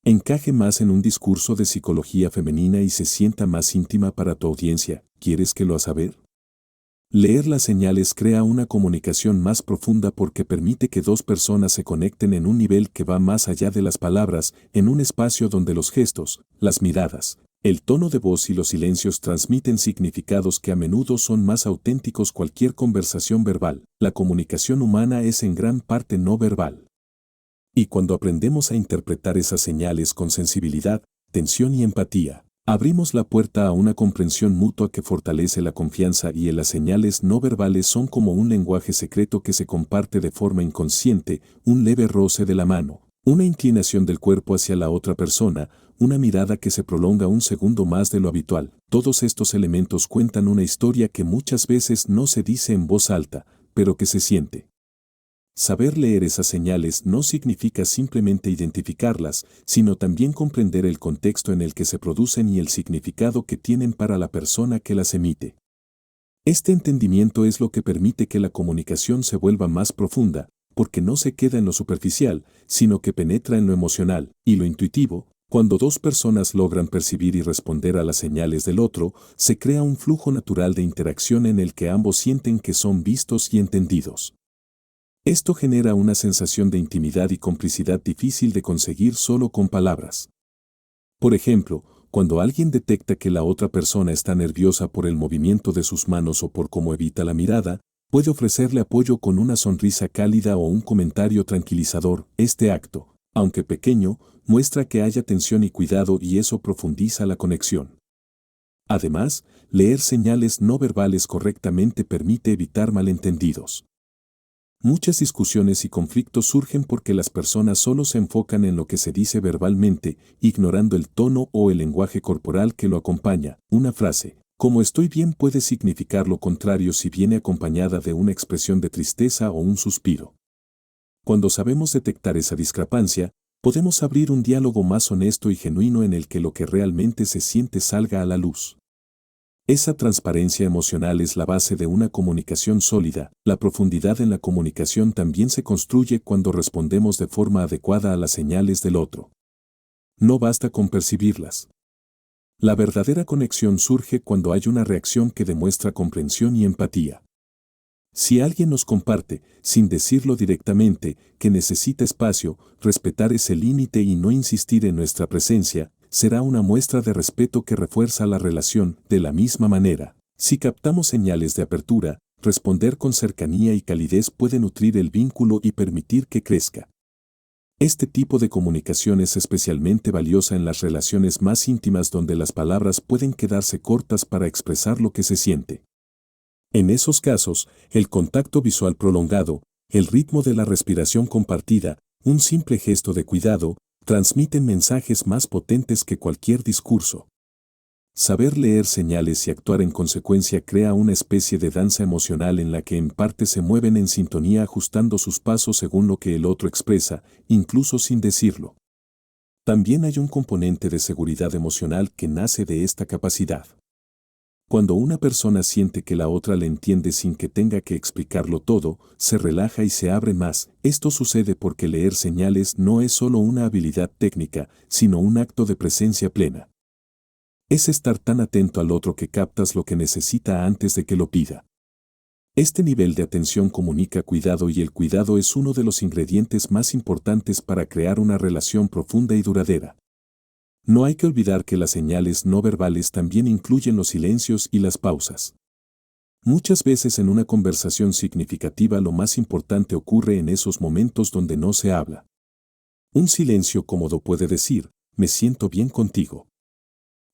encaje más en un discurso de psicología femenina y se sienta más íntima para tu audiencia. ¿Quieres que lo haga saber? Leer las señales crea una comunicación más profunda porque permite que dos personas se conecten en un nivel que va más allá de las palabras, en un espacio donde los gestos, las miradas, el tono de voz y los silencios transmiten significados que a menudo son más auténticos que cualquier conversación verbal. La comunicación humana es en gran parte no verbal. Y cuando aprendemos a interpretar esas señales con sensibilidad, atención y empatía, abrimos la puerta a una comprensión mutua que fortalece la confianza y las señales no verbales son como un lenguaje secreto que se comparte de forma inconsciente, un leve roce de la mano, una inclinación del cuerpo hacia la otra persona, una mirada que se prolonga un segundo más de lo habitual. Todos estos elementos cuentan una historia que muchas veces no se dice en voz alta, pero que se siente. Saber leer esas señales no significa simplemente identificarlas, sino también comprender el contexto en el que se producen y el significado que tienen para la persona que las emite. Este entendimiento es lo que permite que la comunicación se vuelva más profunda, porque no se queda en lo superficial, sino que penetra en lo emocional y lo intuitivo. Cuando dos personas logran percibir y responder a las señales del otro, se crea un flujo natural de interacción en el que ambos sienten que son vistos y entendidos. Esto genera una sensación de intimidad y complicidad difícil de conseguir solo con palabras. Por ejemplo, cuando alguien detecta que la otra persona está nerviosa por el movimiento de sus manos o por cómo evita la mirada, puede ofrecerle apoyo con una sonrisa cálida o un comentario tranquilizador. Este acto, aunque pequeño, muestra que hay atención y cuidado y eso profundiza la conexión. Además, leer señales no verbales correctamente permite evitar malentendidos. Muchas discusiones y conflictos surgen porque las personas solo se enfocan en lo que se dice verbalmente, ignorando el tono o el lenguaje corporal que lo acompaña. Una frase, como estoy bien, puede significar lo contrario si viene acompañada de una expresión de tristeza o un suspiro. Cuando sabemos detectar esa discrepancia, podemos abrir un diálogo más honesto y genuino en el que lo que realmente se siente salga a la luz. Esa transparencia emocional es la base de una comunicación sólida. La profundidad en la comunicación también se construye cuando respondemos de forma adecuada a las señales del otro. No basta con percibirlas. La verdadera conexión surge cuando hay una reacción que demuestra comprensión y empatía. Si alguien nos comparte, sin decirlo directamente, que necesita espacio, respetar ese límite y no insistir en nuestra presencia, será una muestra de respeto que refuerza la relación. De la misma manera, si captamos señales de apertura, responder con cercanía y calidez puede nutrir el vínculo y permitir que crezca. Este tipo de comunicación es especialmente valiosa en las relaciones más íntimas donde las palabras pueden quedarse cortas para expresar lo que se siente. En esos casos, el contacto visual prolongado, el ritmo de la respiración compartida, un simple gesto de cuidado, transmiten mensajes más potentes que cualquier discurso. Saber leer señales y actuar en consecuencia crea una especie de danza emocional en la que en parte se mueven en sintonía ajustando sus pasos según lo que el otro expresa, incluso sin decirlo. También hay un componente de seguridad emocional que nace de esta capacidad. Cuando una persona siente que la otra le entiende sin que tenga que explicarlo todo, se relaja y se abre más. Esto sucede porque leer señales no es solo una habilidad técnica, sino un acto de presencia plena. Es estar tan atento al otro que captas lo que necesita antes de que lo pida. Este nivel de atención comunica cuidado y el cuidado es uno de los ingredientes más importantes para crear una relación profunda y duradera. No hay que olvidar que las señales no verbales también incluyen los silencios y las pausas. Muchas veces en una conversación significativa lo más importante ocurre en esos momentos donde no se habla. Un silencio cómodo puede decir, me siento bien contigo.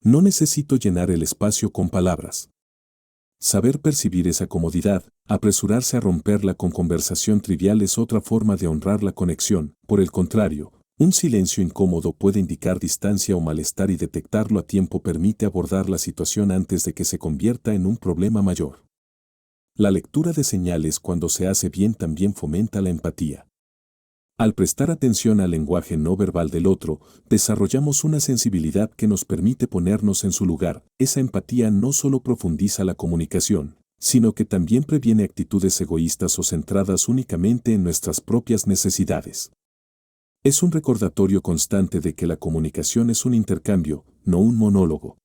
No necesito llenar el espacio con palabras. Saber percibir esa comodidad, apresurarse a romperla con conversación trivial es otra forma de honrar la conexión. Por el contrario, un silencio incómodo puede indicar distancia o malestar y detectarlo a tiempo permite abordar la situación antes de que se convierta en un problema mayor. La lectura de señales cuando se hace bien también fomenta la empatía. Al prestar atención al lenguaje no verbal del otro, desarrollamos una sensibilidad que nos permite ponernos en su lugar. Esa empatía no solo profundiza la comunicación, sino que también previene actitudes egoístas o centradas únicamente en nuestras propias necesidades. Es un recordatorio constante de que la comunicación es un intercambio, no un monólogo.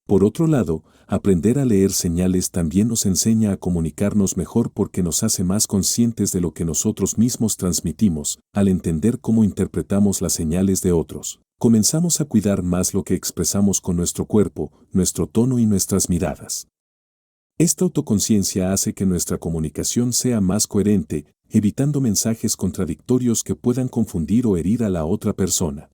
Por otro lado, aprender a leer señales también nos enseña a comunicarnos mejor porque nos hace más conscientes de lo que nosotros mismos transmitimos. Al entender cómo interpretamos las señales de otros, comenzamos a cuidar más lo que expresamos con nuestro cuerpo, nuestro tono y nuestras miradas. Esta autoconciencia hace que nuestra comunicación sea más coherente, evitando mensajes contradictorios que puedan confundir o herir a la otra persona.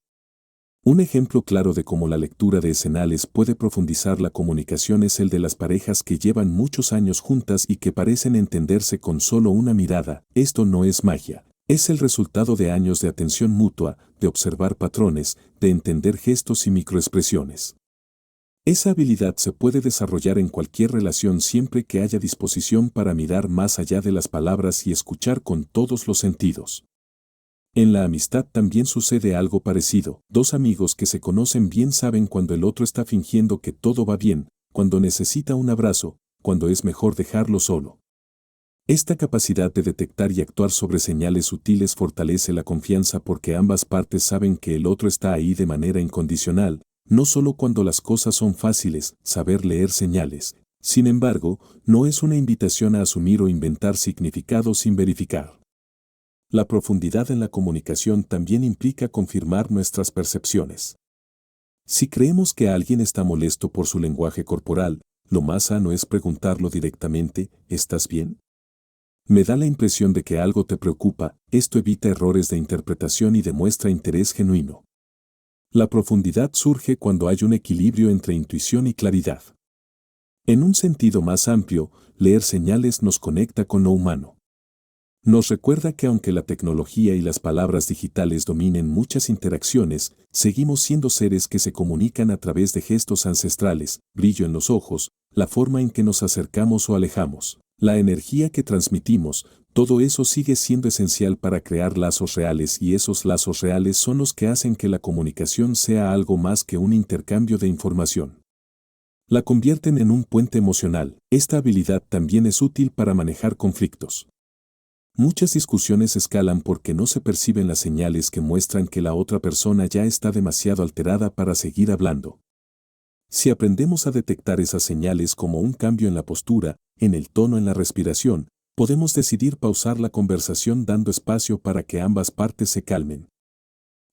Un ejemplo claro de cómo la lectura de señales puede profundizar la comunicación es el de las parejas que llevan muchos años juntas y que parecen entenderse con solo una mirada. Esto no es magia, es el resultado de años de atención mutua, de observar patrones, de entender gestos y microexpresiones. Esa habilidad se puede desarrollar en cualquier relación siempre que haya disposición para mirar más allá de las palabras y escuchar con todos los sentidos. En la amistad también sucede algo parecido. Dos amigos que se conocen bien saben cuando el otro está fingiendo que todo va bien, cuando necesita un abrazo, cuando es mejor dejarlo solo. Esta capacidad de detectar y actuar sobre señales sutiles fortalece la confianza porque ambas partes saben que el otro está ahí de manera incondicional, no solo cuando las cosas son fáciles, saber leer señales. Sin embargo, no es una invitación a asumir o inventar significados sin verificar. La profundidad en la comunicación también implica confirmar nuestras percepciones. Si creemos que alguien está molesto por su lenguaje corporal, lo más sano es preguntarlo directamente, ¿estás bien? Me da la impresión de que algo te preocupa, esto evita errores de interpretación y demuestra interés genuino. La profundidad surge cuando hay un equilibrio entre intuición y claridad. En un sentido más amplio, leer señales nos conecta con lo humano. Nos recuerda que aunque la tecnología y las palabras digitales dominen muchas interacciones, seguimos siendo seres que se comunican a través de gestos ancestrales, brillo en los ojos, la forma en que nos acercamos o alejamos, la energía que transmitimos, todo eso sigue siendo esencial para crear lazos reales y esos lazos reales son los que hacen que la comunicación sea algo más que un intercambio de información. La convierten en un puente emocional. Esta habilidad también es útil para manejar conflictos. Muchas discusiones escalan porque no se perciben las señales que muestran que la otra persona ya está demasiado alterada para seguir hablando. Si aprendemos a detectar esas señales como un cambio en la postura, en el tono, en la respiración, podemos decidir pausar la conversación dando espacio para que ambas partes se calmen.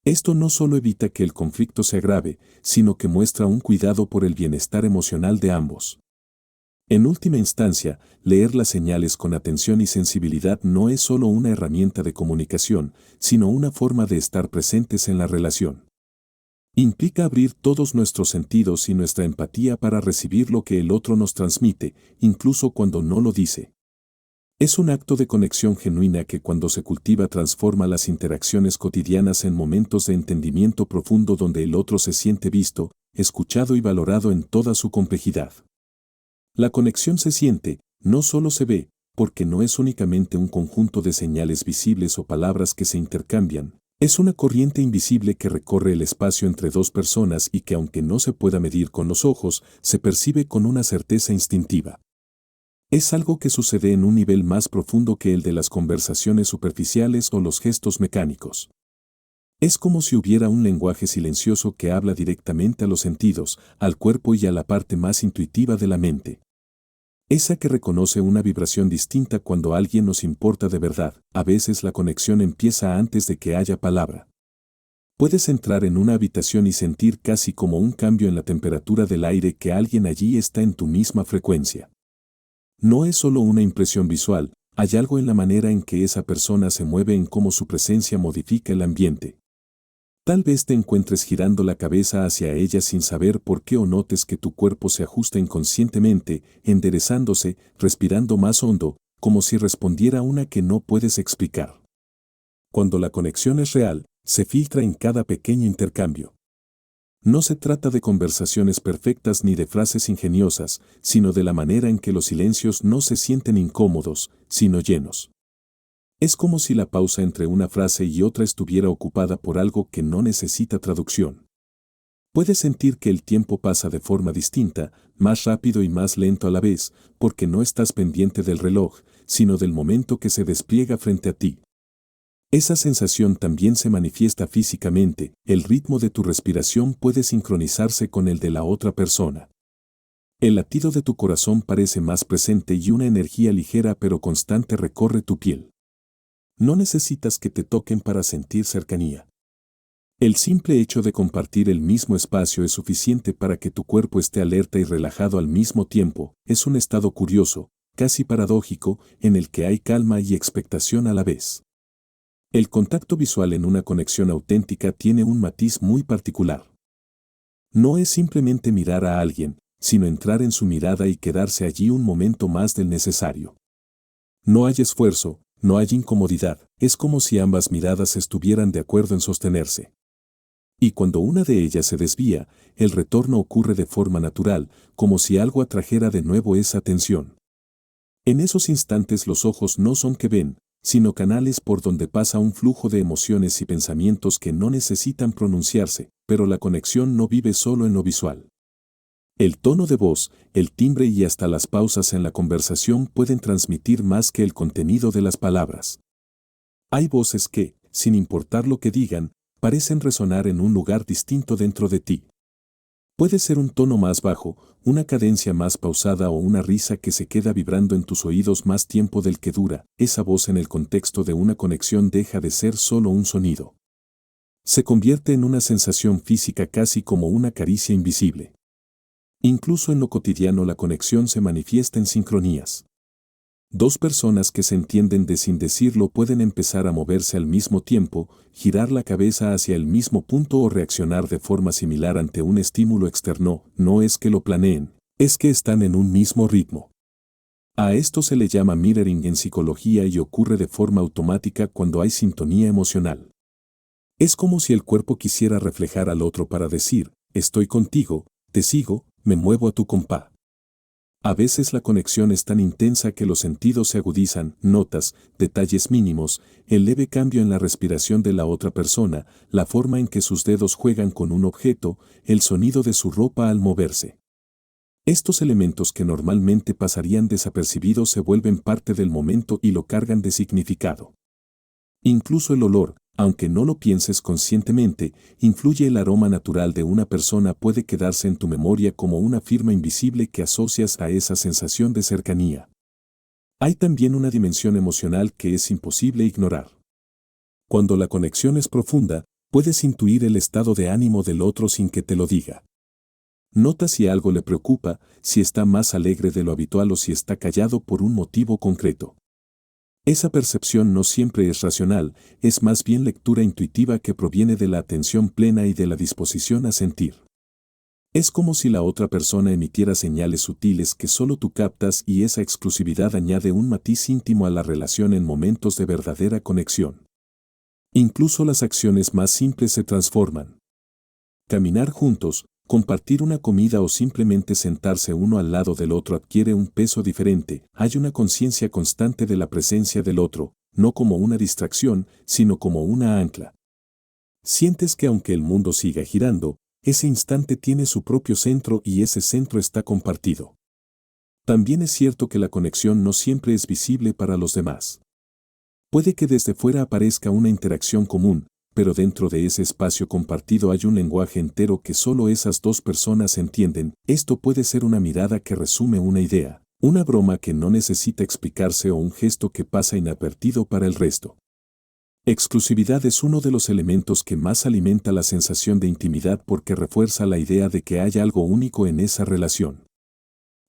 Esto no solo evita que el conflicto se agrave, sino que muestra un cuidado por el bienestar emocional de ambos. En última instancia, leer las señales con atención y sensibilidad no es solo una herramienta de comunicación, sino una forma de estar presentes en la relación. Implica abrir todos nuestros sentidos y nuestra empatía para recibir lo que el otro nos transmite, incluso cuando no lo dice. Es un acto de conexión genuina que cuando se cultiva transforma las interacciones cotidianas en momentos de entendimiento profundo donde el otro se siente visto, escuchado y valorado en toda su complejidad. La conexión se siente, no solo se ve, porque no es únicamente un conjunto de señales visibles o palabras que se intercambian, es una corriente invisible que recorre el espacio entre dos personas y que aunque no se pueda medir con los ojos, se percibe con una certeza instintiva. Es algo que sucede en un nivel más profundo que el de las conversaciones superficiales o los gestos mecánicos. Es como si hubiera un lenguaje silencioso que habla directamente a los sentidos, al cuerpo y a la parte más intuitiva de la mente. Esa que reconoce una vibración distinta cuando alguien nos importa de verdad. A veces la conexión empieza antes de que haya palabra. Puedes entrar en una habitación y sentir casi como un cambio en la temperatura del aire que alguien allí está en tu misma frecuencia. No es solo una impresión visual, hay algo en la manera en que esa persona se mueve, en cómo su presencia modifica el ambiente. Tal vez te encuentres girando la cabeza hacia ella sin saber por qué o notes que tu cuerpo se ajusta inconscientemente, enderezándose, respirando más hondo, como si respondiera a una que no puedes explicar. Cuando la conexión es real, se filtra en cada pequeño intercambio. No se trata de conversaciones perfectas ni de frases ingeniosas, sino de la manera en que los silencios no se sienten incómodos, sino llenos. Es como si la pausa entre una frase y otra estuviera ocupada por algo que no necesita traducción. Puedes sentir que el tiempo pasa de forma distinta, más rápido y más lento a la vez, porque no estás pendiente del reloj, sino del momento que se despliega frente a ti. Esa sensación también se manifiesta físicamente, el ritmo de tu respiración puede sincronizarse con el de la otra persona. El latido de tu corazón parece más presente y una energía ligera pero constante recorre tu piel. No necesitas que te toquen para sentir cercanía. El simple hecho de compartir el mismo espacio es suficiente para que tu cuerpo esté alerta y relajado al mismo tiempo. Es un estado curioso, casi paradójico, en el que hay calma y expectación a la vez. El contacto visual en una conexión auténtica tiene un matiz muy particular. No es simplemente mirar a alguien, sino entrar en su mirada y quedarse allí un momento más del necesario. No hay esfuerzo, no hay incomodidad, es como si ambas miradas estuvieran de acuerdo en sostenerse. Y cuando una de ellas se desvía, el retorno ocurre de forma natural, como si algo atrajera de nuevo esa atención. En esos instantes los ojos no son que ven, sino canales por donde pasa un flujo de emociones y pensamientos que no necesitan pronunciarse, pero la conexión no vive solo en lo visual. El tono de voz, el timbre y hasta las pausas en la conversación pueden transmitir más que el contenido de las palabras. Hay voces que, sin importar lo que digan, parecen resonar en un lugar distinto dentro de ti. Puede ser un tono más bajo, una cadencia más pausada o una risa que se queda vibrando en tus oídos más tiempo del que dura. Esa voz en el contexto de una conexión deja de ser solo un sonido. Se convierte en una sensación física casi como una caricia invisible. Incluso en lo cotidiano la conexión se manifiesta en sincronías. Dos personas que se entienden de sin decirlo pueden empezar a moverse al mismo tiempo, girar la cabeza hacia el mismo punto o reaccionar de forma similar ante un estímulo externo. No es que lo planeen, es que están en un mismo ritmo. A esto se le llama mirroring en psicología y ocurre de forma automática cuando hay sintonía emocional. Es como si el cuerpo quisiera reflejar al otro para decir, estoy contigo, te sigo, me muevo a tu compás. A veces la conexión es tan intensa que los sentidos se agudizan, notas, detalles mínimos, el leve cambio en la respiración de la otra persona, la forma en que sus dedos juegan con un objeto, el sonido de su ropa al moverse. Estos elementos que normalmente pasarían desapercibidos se vuelven parte del momento y lo cargan de significado. Incluso el olor, aunque no lo pienses conscientemente, influye. El aroma natural de una persona puede quedarse en tu memoria como una firma invisible que asocias a esa sensación de cercanía. Hay también una dimensión emocional que es imposible ignorar. Cuando la conexión es profunda, puedes intuir el estado de ánimo del otro sin que te lo diga. Nota si algo le preocupa, si está más alegre de lo habitual o si está callado por un motivo concreto. Esa percepción no siempre es racional, es más bien lectura intuitiva que proviene de la atención plena y de la disposición a sentir. Es como si la otra persona emitiera señales sutiles que solo tú captas y esa exclusividad añade un matiz íntimo a la relación en momentos de verdadera conexión. Incluso las acciones más simples se transforman. Caminar juntos, compartir una comida o simplemente sentarse uno al lado del otro adquiere un peso diferente. Hay una conciencia constante de la presencia del otro, no como una distracción, sino como una ancla. Sientes que aunque el mundo siga girando, ese instante tiene su propio centro y ese centro está compartido. También es cierto que la conexión no siempre es visible para los demás. Puede que desde fuera aparezca una interacción común, pero dentro de ese espacio compartido hay un lenguaje entero que solo esas dos personas entienden. Esto puede ser una mirada que resume una idea, una broma que no necesita explicarse o un gesto que pasa inadvertido para el resto. Exclusividad es uno de los elementos que más alimenta la sensación de intimidad porque refuerza la idea de que hay algo único en esa relación.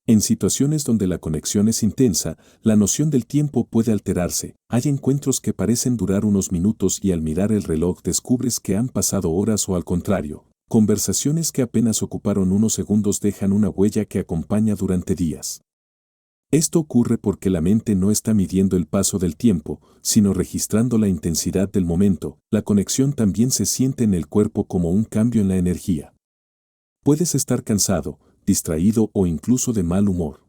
En situaciones donde la conexión es intensa, la noción del tiempo puede alterarse. Hay encuentros que parecen durar unos minutos y al mirar el reloj descubres que han pasado horas o al contrario, conversaciones que apenas ocuparon unos segundos dejan una huella que acompaña durante días. Esto ocurre porque la mente no está midiendo el paso del tiempo, sino registrando la intensidad del momento. La conexión también se siente en el cuerpo como un cambio en la energía. Puedes estar cansado, distraído o incluso de mal humor.